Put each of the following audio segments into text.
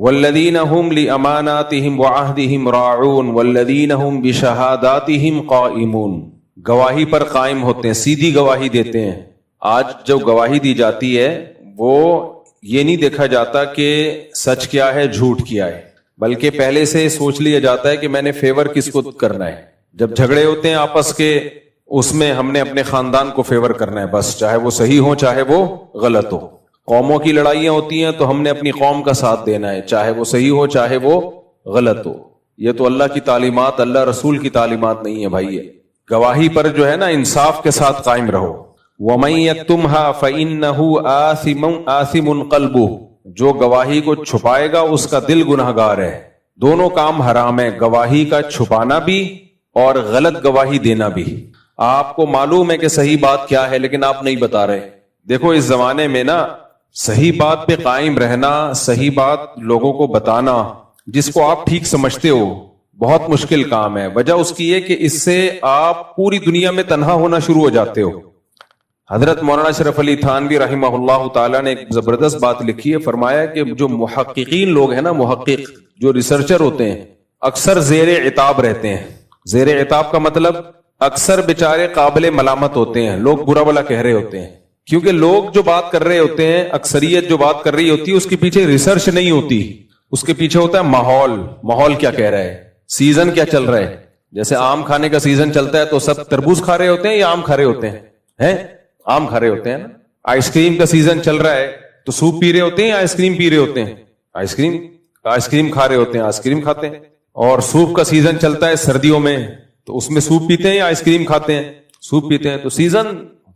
والذین هم لاماناتهم وعہدهم راعون والذین هم بشہاداتهم قائمون، گواہی پر قائم ہوتے ہیں، سیدھی گواہی دیتے ہیں۔ آج جو گواہی دی جاتی ہے وہ یہ نہیں دیکھا جاتا کہ سچ کیا ہے جھوٹ کیا ہے، بلکہ پہلے سے سوچ لیا جاتا ہے کہ میں نے فیور کس کو کرنا ہے۔ جب جھگڑے ہوتے ہیں آپس کے، اس میں ہم نے اپنے خاندان کو فیور کرنا ہے، بس چاہے وہ صحیح ہو چاہے وہ غلط ہو۔ قوموں کی لڑائیاں ہوتی ہیں تو ہم نے اپنی قوم کا ساتھ دینا ہے، چاہے وہ صحیح ہو چاہے وہ غلط ہو۔ یہ تو اللہ کی تعلیمات، اللہ رسول کی تعلیمات نہیں ہے بھائی۔ گواہی پر جو ہے نا انصاف کے ساتھ قائم رہو۔ وَمَن يَكْتُمْهَا فَإِنَّهُ آثِمٌ قَلْبُهُ، جو گواہی کو چھپائے گا اس کا دل گنہگار ہے۔ دونوں کام حرام ہے، گواہی کا چھپانا بھی اور غلط گواہی دینا بھی۔ آپ کو معلوم ہے کہ صحیح بات کیا ہے لیکن آپ نہیں بتا رہے۔ دیکھو اس زمانے میں نا صحیح بات پہ قائم رہنا، صحیح بات لوگوں کو بتانا جس کو آپ ٹھیک سمجھتے ہو، بہت مشکل کام ہے۔ وجہ اس کی ہے کہ اس سے آپ پوری دنیا میں تنہا ہونا شروع ہو جاتے ہو۔ حضرت مولانا اشرف علی تھانوی رحمہ اللہ تعالیٰ نے ایک زبردست بات لکھی ہے، فرمایا کہ جو محققین لوگ ہیں نا، محقق جو ریسرچر ہوتے ہیں، اکثر زیر عتاب رہتے ہیں۔ زیر عتاب کا مطلب اکثر بیچارے قابل ملامت ہوتے ہیں، لوگ برا بلا کہہ رہے ہوتے ہیں، کیونکہ لوگ جو بات کر رہے ہوتے ہیں، اکثریت جو بات کر رہی ہوتی ہے اس کے پیچھے ریسرچ نہیں ہوتی، اس کے پیچھے ہوتا ہے ماحول کیا کہہ رہا ہے، سیزن کیا چل رہا ہے۔ جیسے آم کھانے کا سیزن چلتا ہے تو سب تربوز کھا رہے ہوتے ہیں یا آم کھا رہے ہوتے ہیں؟ آم کھا رہے ہوتے ہیں نا۔ آئس کریم کا سیزن چل رہا ہے تو سوپ پی رہے ہوتے ہیں یا آئس کریم پی رہے ہوتے ہیں؟ آئس کریم کھا رہے ہوتے ہیں، آئس کریم کھاتے ہیں۔ اور سوپ کا سیزن چلتا ہے سردیوں میں تو اس میں سوپ پیتے ہیں یا آئس کریم کھاتے ہیں؟ سوپ پیتے ہیں۔ تو سیزن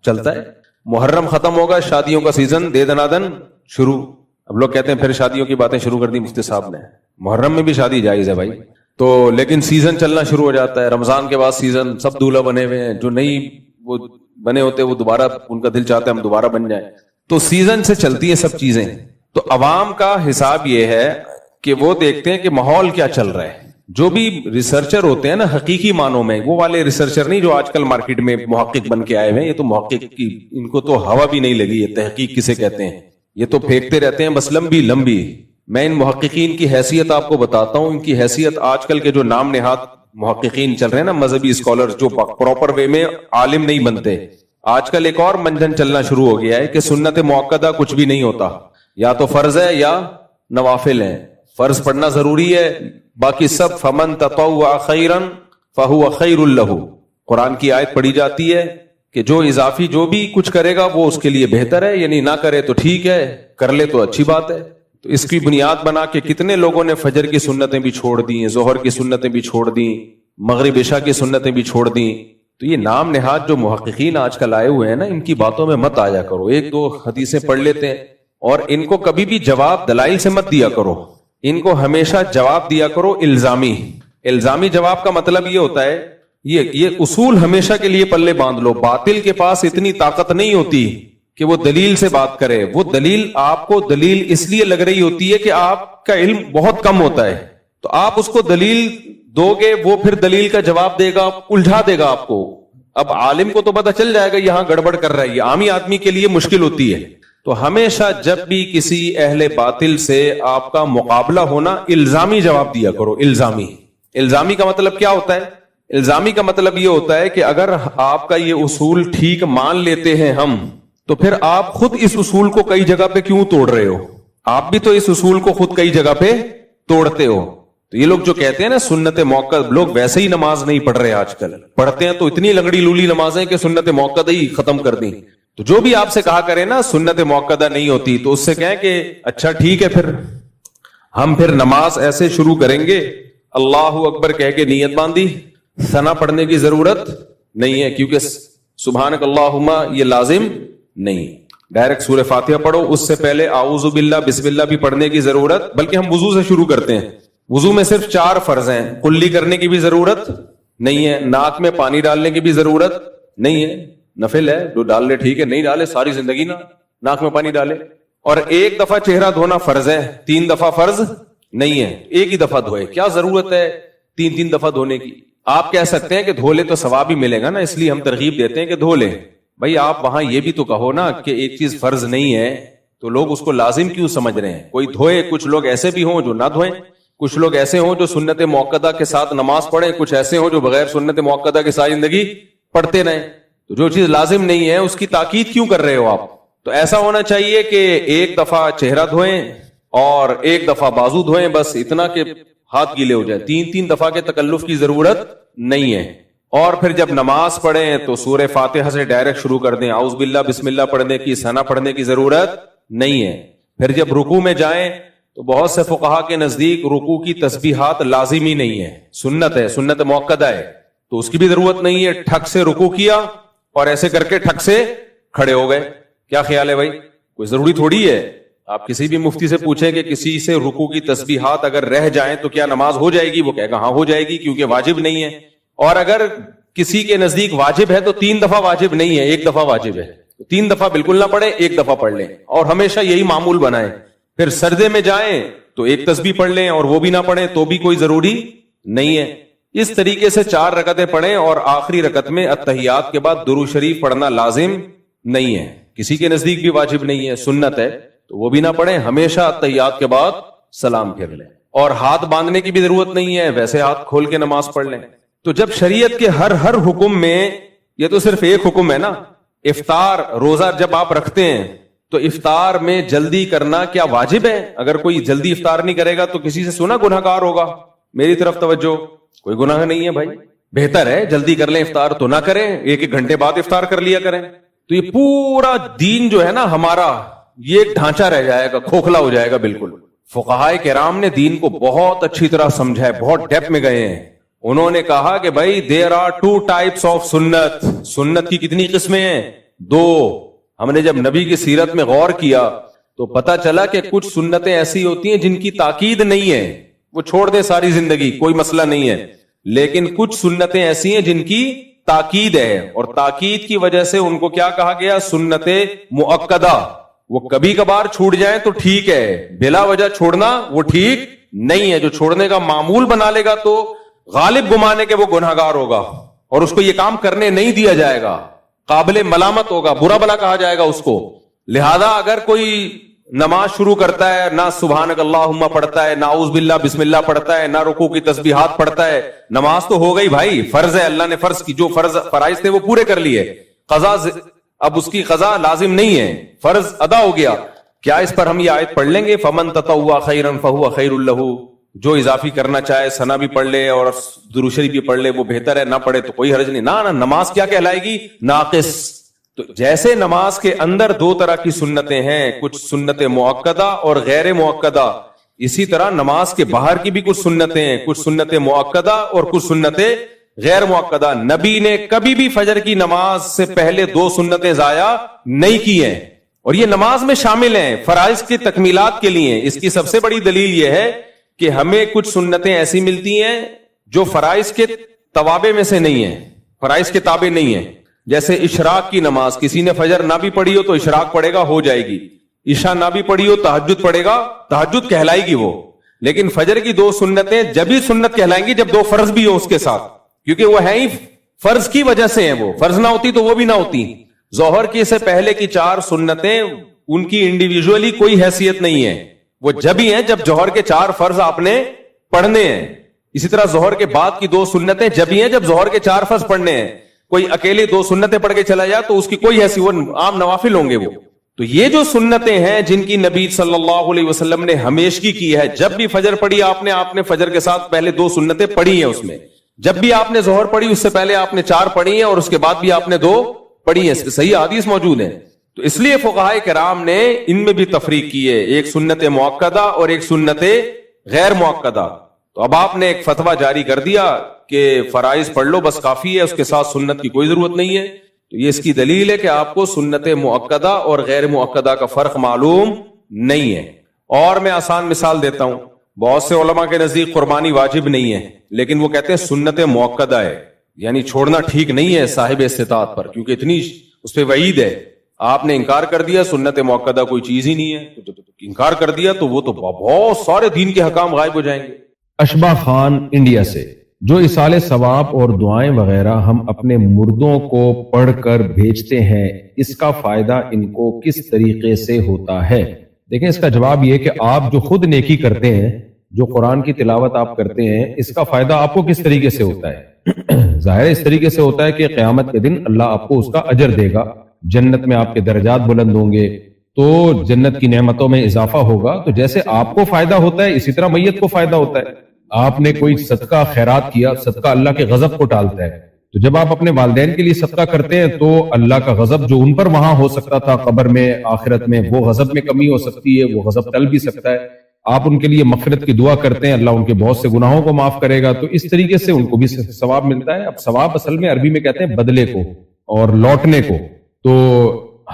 چلتا ہے، محرم ختم ہوگا، شادیوں کا سیزن دے دنادن شروع۔ اب لوگ کہتے ہیں پھر شادیوں کی باتیں شروع کر دی مفتی صاحب نے۔ محرم میں بھی شادی جائز ہے بھائی، تو لیکن سیزن چلنا شروع ہو جاتا ہے۔ رمضان کے بعد سیزن، سب دولہا بنے ہوئے ہیں، جو نہیں وہ بنے ہوتے وہ دوبارہ ان کا دل چاہتا ہے ہم دوبارہ بن جائیں۔ تو سیزن سے چلتی ہیں سب چیزیں۔ تو عوام کا حساب یہ ہے کہ وہ دیکھتے ہیں کہ ماحول کیا چل رہا ہے۔ جو بھی ریسرچر ہوتے ہیں نا حقیقی معنوں میں، وہ والے ریسرچر نہیں جو آج کل مارکیٹ میں محقق بن کے آئے ہوئے ہیں، یہ تو محقق کی ان کو تو ہوا بھی نہیں لگی ہے، تحقیق کسے کہتے ہیں، یہ تو پھینکتے رہتے ہیں بس لمبی۔ میں ان محققین کی حیثیت آپ کو بتاتا ہوں۔ ان کی حیثیت آج کل کے جو نام نہاد محققین چل رہے ہیں نا، مذہبی اسکالر جو پراپر وے میں عالم نہیں بنتے، آج کل ایک اور منجن چلنا شروع ہو گیا ہے کہ سنت موقدہ کچھ بھی نہیں ہوتا، یا تو فرض ہے یا نوافل ہیں۔ فرض پڑھنا ضروری ہے، باقی سب فمن تطوع خیرا فہو خیر لہ۔ قرآن کی آیت پڑھی جاتی ہے کہ جو اضافی جو بھی کچھ کرے گا وہ اس کے لیے بہتر ہے، یعنی نہ کرے تو ٹھیک ہے، کر لے تو اچھی بات ہے۔ تو اس کی بنیاد بنا کے کتنے لوگوں نے فجر کی سنتیں بھی چھوڑ دی، ظہر کی سنتیں بھی چھوڑ دی، مغرب عشاء کی سنتیں بھی چھوڑ دی۔ تو یہ نام نہاد جو محققین آج کل آئے ہوئے ہیں نا، ان کی باتوں میں مت آیا کرو۔ ایک دو حدیثیں پڑھ لیتے ہیں اور ان کو کبھی بھی جواب دلائل سے مت دیا کرو، ان کو ہمیشہ جواب دیا کرو الزامی جواب کا مطلب یہ ہوتا ہے، یہ اصول ہمیشہ کے لیے پلے باندھ لو۔ باطل کے پاس اتنی طاقت نہیں ہوتی کہ وہ دلیل سے بات کرے، وہ دلیل آپ کو دلیل اس لیے لگ رہی ہوتی ہے کہ آپ کا علم بہت کم ہوتا ہے، تو آپ اس کو دلیل دو گے، وہ پھر دلیل کا جواب دے گا، الجھا دے گا آپ کو۔ اب عالم کو تو پتہ چل جائے گا یہاں گڑبڑ کر رہا ہے، یہ عامی آدمی کے لیے مشکل ہوتی ہے۔ تو ہمیشہ جب بھی کسی اہل باطل سے آپ کا مقابلہ ہونا، الزامی جواب دیا کرو۔ الزامی کا مطلب کیا ہوتا ہے؟ الزامی کا مطلب یہ ہوتا ہے کہ اگر آپ کا یہ اصول ٹھیک مان لیتے ہیں ہم، تو پھر آپ خود اس اصول کو کئی جگہ پہ کیوں توڑ رہے ہو؟ آپ بھی تو اس اصول کو خود کئی جگہ پہ توڑتے ہو۔ تو یہ لوگ جو کہتے ہیں نا سنت موقع، لوگ ویسے ہی نماز نہیں پڑھ رہے آج کل، پڑھتے ہیں تو اتنی لنگڑی لولی نمازیں کہ سنت موقع ہی ختم کر دی۔ تو جو بھی آپ سے کہا کرے نا سنت موقدہ نہیں ہوتی، تو اس سے کہیں کہ اچھا ٹھیک ہے، پھر ہم پھر نماز ایسے شروع کریں گے، اللہ اکبر کہہ کے نیت باندھی، ثنا پڑھنے کی ضرورت نہیں ہے، کیونکہ سبحانک اللہم یہ لازم نہیں، ڈائریکٹ سورہ فاتحہ پڑھو، اس سے پہلے اعوذ باللہ بسم اللہ بھی پڑھنے کی ضرورت، بلکہ ہم وضو سے شروع کرتے ہیں۔ وضو میں صرف 4 فرض ہیں، کلی کرنے کی بھی ضرورت نہیں ہے، ناک میں پانی ڈالنے کی بھی ضرورت نہیں ہے، نفل ہے جو ڈال لے ٹھیک ہے، نہیں ڈالے ساری زندگی نہ ناک میں پانی ڈالے۔ اور 1 دفعہ چہرہ دھونا فرض ہے، 3 دفعہ فرض نہیں ہے، 1 ہی دفعہ دھوئے، کیا ضرورت ہے 3 دفعہ دھونے کی؟ آپ کہہ سکتے ہیں کہ دھو لے تو ثواب ہی ملے گا نا، اس لیے ہم ترغیب دیتے ہیں کہ دھو لے۔ بھائی آپ وہاں یہ بھی تو کہو نا کہ ایک چیز فرض نہیں ہے تو لوگ اس کو لازم کیوں سمجھ رہے ہیں؟ کوئی دھوئے، کچھ لوگ ایسے بھی ہوں جو نہ دھوئیں، کچھ لوگ ایسے ہوں جو سنت موقدہ کے ساتھ نماز پڑھیں، کچھ ایسے ہوں جو بغیر سنت موقدہ کے ساری زندگی پڑھتے رہیں. تو جو چیز لازم نہیں ہے اس کی تاکید کیوں کر رہے ہو آپ؟ تو ایسا ہونا چاہیے کہ ایک دفعہ چہرہ دھوئیں اور ایک دفعہ بازو دھوئیں، بس اتنا کہ ہاتھ گیلے ہو جائیں. تین دفعہ کے تکلف کی ضرورت نہیں ہے. اور پھر جب نماز پڑھیں تو سورہ فاتحہ سے ڈائریکٹ شروع کر دیں، اعوذ باللہ بسم اللہ پڑھنے کی، ثنا پڑھنے کی ضرورت نہیں ہے. پھر جب رکوع میں جائیں تو بہت سے فقہا کے نزدیک رکوع کی تسبیحات لازمی نہیں ہے، سنت ہے، سنت موقدہ ہے، تو اس کی بھی ضرورت نہیں ہے. ٹھک سے رکوع کیا اور ایسے کر کے ٹھک سے کھڑے ہو گئے. کیا خیال ہے بھائی؟ کوئی ضروری تھوڑی ہے. آپ کسی بھی مفتی سے پوچھیں کہ کسی سے رکوع کی تسبیحات اگر رہ جائیں تو کیا نماز ہو جائے گی؟ وہ کہے گا ہاں ہو جائے گی، کیونکہ واجب نہیں ہے. اور اگر کسی کے نزدیک واجب ہے تو 3 دفعہ واجب نہیں ہے، 1 دفعہ واجب ہے. 3 دفعہ بالکل نہ پڑھیں، 1 دفعہ پڑھ لیں، اور ہمیشہ یہی معمول بنائیں. پھر سجدے میں جائیں تو 1 تسبیح پڑھ لیں اور وہ بھی نہ پڑھیں تو بھی کوئی ضروری نہیں ہے. اس طریقے سے 4 رکعتیں پڑھیں اور آخری رکعت میں اتحیات کے بعد درود شریف پڑھنا لازم نہیں ہے. کسی کے نزدیک بھی واجب نہیں ہے، سنت ہے، تو وہ بھی نہ پڑھیں. ہمیشہ اتحیات کے بعد سلام پھیر لیں. اور ہاتھ باندھنے کی بھی ضرورت نہیں ہے، ویسے ہاتھ کھول کے نماز پڑھ لیں. تو جب شریعت کے ہر حکم میں، یہ تو صرف ایک حکم ہے نا، افطار روزہ جب آپ رکھتے ہیں تو افطار میں جلدی کرنا کیا واجب ہے؟ اگر کوئی جلدی افطار نہیں کرے گا تو کسی سے سنا گناہ گار ہوگا. میری طرف توجہ، کوئی گناہ نہیں ہے بھائی، بہتر ہے جلدی کر لیں افطار، تو نہ کریں 1 گھنٹے بعد افطار کر لیا کریں. تو یہ پورا دین جو ہے نا ہمارا، یہ ایک ڈھانچہ رہ جائے گا، کھوکھلا ہو جائے گا بالکل. فقہائے کرام نے دین کو بہت اچھی طرح سمجھا ہے، بہت ڈیپ میں گئے ہیں. انہوں نے کہا کہ بھائی دیر آر 2 types of سنت. سنت کی کتنی قسمیں ہیں؟ 2. ہم نے جب نبی کی سیرت میں غور کیا تو پتا چلا کہ کچھ سنتیں ایسی ہوتی ہیں جن کی تاکید نہیں ہے، وہ چھوڑ دیں ساری زندگی، کوئی مسئلہ نہیں ہے. لیکن کچھ سنتیں ایسی ہیں جن کی تاکید ہے، اور تاکید کی وجہ سے ان کو کیا کہا گیا؟ سنت مؤکدہ. وہ کبھی کبھار چھوٹ جائیں تو ٹھیک ہے، بلا وجہ چھوڑنا وہ ٹھیک نہیں ہے. جو چھوڑنے کا معمول بنا لے گا تو غالب گمانے کے وہ گناہگار ہوگا اور اس کو یہ کام کرنے نہیں دیا جائے گا، قابل ملامت ہوگا، برا بلا کہا جائے گا اس کو. لہذا اگر کوئی نماز شروع کرتا ہے نہ سبحانک اللہم پڑھتا ہے، نہ اعوذ باللہ بسم اللہ پڑھتا ہے، نہ رکوع کی تسبیحات پڑھتا ہے، نماز تو ہو گئی بھائی، فرض ہے، اللہ نے فرض کی، جو فرائض تھے وہ پورے کر لیے. قضا اب اس کی قضا لازم نہیں ہے، فرض ادا ہو گیا. کیا اس پر ہم یہ آیت پڑھ لیں گے فمن تطوع خیرا فہو خیر لہ؟ جو اضافی کرنا چاہے ثنا بھی پڑھ لے اور درود شریف بھی پڑھ لے، وہ بہتر ہے، نہ پڑھے تو کوئی حرج نہیں. نہ نماز کیا کہلائے گی؟ ناقص. تو جیسے نماز کے اندر 2 طرح کی سنتیں ہیں، کچھ سنت مؤکدہ اور غیر مؤکدہ، اسی طرح نماز کے باہر کی بھی کچھ سنتیں ہیں، کچھ سنت مؤکدہ اور کچھ سنت غیر مؤکدہ. نبی نے کبھی بھی فجر کی نماز سے پہلے 2 سنتیں ضائع نہیں کی ہیں، اور یہ نماز میں شامل ہیں، فرائض کی تکمیلات کے لیے. اس کی سب سے بڑی دلیل یہ ہے کہ ہمیں کچھ سنتیں ایسی ملتی ہیں جو فرائض کے توابع میں سے نہیں ہیں، فرائض کے تابع نہیں ہیں. جیسے اشراق کی نماز، کسی نے فجر نہ بھی پڑھی ہو تو اشراق پڑھے گا، ہو جائے گی. عشاء نہ بھی پڑھی ہو تہجد پڑھے گا، تہجد کہلائے گی وہ. لیکن فجر کی 2 سنتیں جب ہی سنت کہلائیں گی جب 2 فرض بھی ہو اس کے ساتھ، کیونکہ وہ ہیں ہی فرض کی وجہ سے ہیں. وہ فرض نہ ہوتی تو وہ بھی نہ ہوتی. ظہر کی سے پہلے کی 4 سنتیں ان کی انڈیویجولی کوئی حیثیت نہیں ہے، وہ جب ہی ہیں جب ظہر کے 4 فرض آپ نے پڑھنے ہیں. اسی طرح ظہر کے بعد کی 2 سنتیں جب ہی ہیں جب ظہر کے 4 فرض پڑھنے ہیں. کوئی اکیلے 2 سنتیں پڑھ کے چلا جائے تو اس کی کوئی حیثیت، وہ عام نوافل ہوں گے وہ. تو یہ جو سنتیں ہیں جن کی نبی صلی اللہ علیہ وسلم نے ہمیشگی کی ہے، جب بھی فجر پڑھی آپ نے فجر کے ساتھ پہلے 2 سنتیں پڑھی ہیں. اس میں جب بھی آپ نے ظہر پڑھی اس سے پہلے آپ نے 4 پڑھی ہیں، اور اس کے بعد بھی آپ نے 2 پڑھی ہیں. صحیح حدیث موجود ہے. تو اس لیے فقہائے کرام نے ان میں بھی تفریق کی ہے، ایک سنت مؤکدہ اور ایک سنت غیر مؤکدہ. تو اب آپ نے ایک فتویٰ جاری کر دیا کہ فرائض پڑھ لو بس کافی ہے، اس کے ساتھ سنت کی کوئی ضرورت نہیں ہے. تو یہ اس کی دلیل ہے کہ آپ کو سنت مؤکدہ اور غیر مؤکدہ کا فرق معلوم نہیں ہے. اور میں آسان مثال دیتا ہوں. بہت سے علماء کے نزدیک قربانی واجب نہیں ہے، لیکن وہ کہتے ہیں سنت مؤکدہ ہے، یعنی چھوڑنا ٹھیک نہیں ہے صاحب استطاعت پر، کیونکہ اتنی اس پہ وعید ہے. آپ نے انکار کر دیا سنت مؤکدہ کوئی چیز ہی نہیں ہے، انکار کر دیا تو وہ تو بہت سارے دین کے حکام غائب ہو جائیں گے. اشباح خان انڈیا سے جو ایصال ثواب اور دعائیں وغیرہ ہم اپنے مردوں کو پڑھ کر بھیجتے ہیں، اس کا فائدہ ان کو کس طریقے سے ہوتا ہے؟ دیکھیں، اس کا جواب یہ کہ آپ جو خود نیکی کرتے ہیں، جو قرآن کی تلاوت آپ کرتے ہیں، اس کا فائدہ آپ کو کس طریقے سے ہوتا ہے؟ ظاہر اس طریقے سے ہوتا ہے کہ قیامت کے دن اللہ آپ کو اس کا اجر دے گا، جنت میں آپ کے درجات بلند ہوں گے، تو جنت کی نعمتوں میں اضافہ ہوگا۔ تو جیسے آپ کو فائدہ ہوتا ہے، اسی طرح میت کو فائدہ ہوتا ہے۔ آپ نے کوئی صدقہ خیرات کیا، صدقہ اللہ کے غضب کو ٹالتا ہے، تو جب آپ اپنے والدین کے لیے صدقہ کرتے ہیں تو اللہ کا غضب جو ان پر وہاں ہو سکتا تھا قبر میں، آخرت میں، وہ غضب میں کمی ہو سکتی ہے، وہ غضب ٹل بھی سکتا ہے۔ آپ ان کے لیے مغفرت کی دعا کرتے ہیں، اللہ ان کے بہت سے گناہوں کو معاف کرے گا، تو اس طریقے سے ان کو بھی ثواب ملتا ہے۔ اب ثواب اصل میں عربی میں کہتے ہیں بدلے کو اور لوٹنے کو۔ تو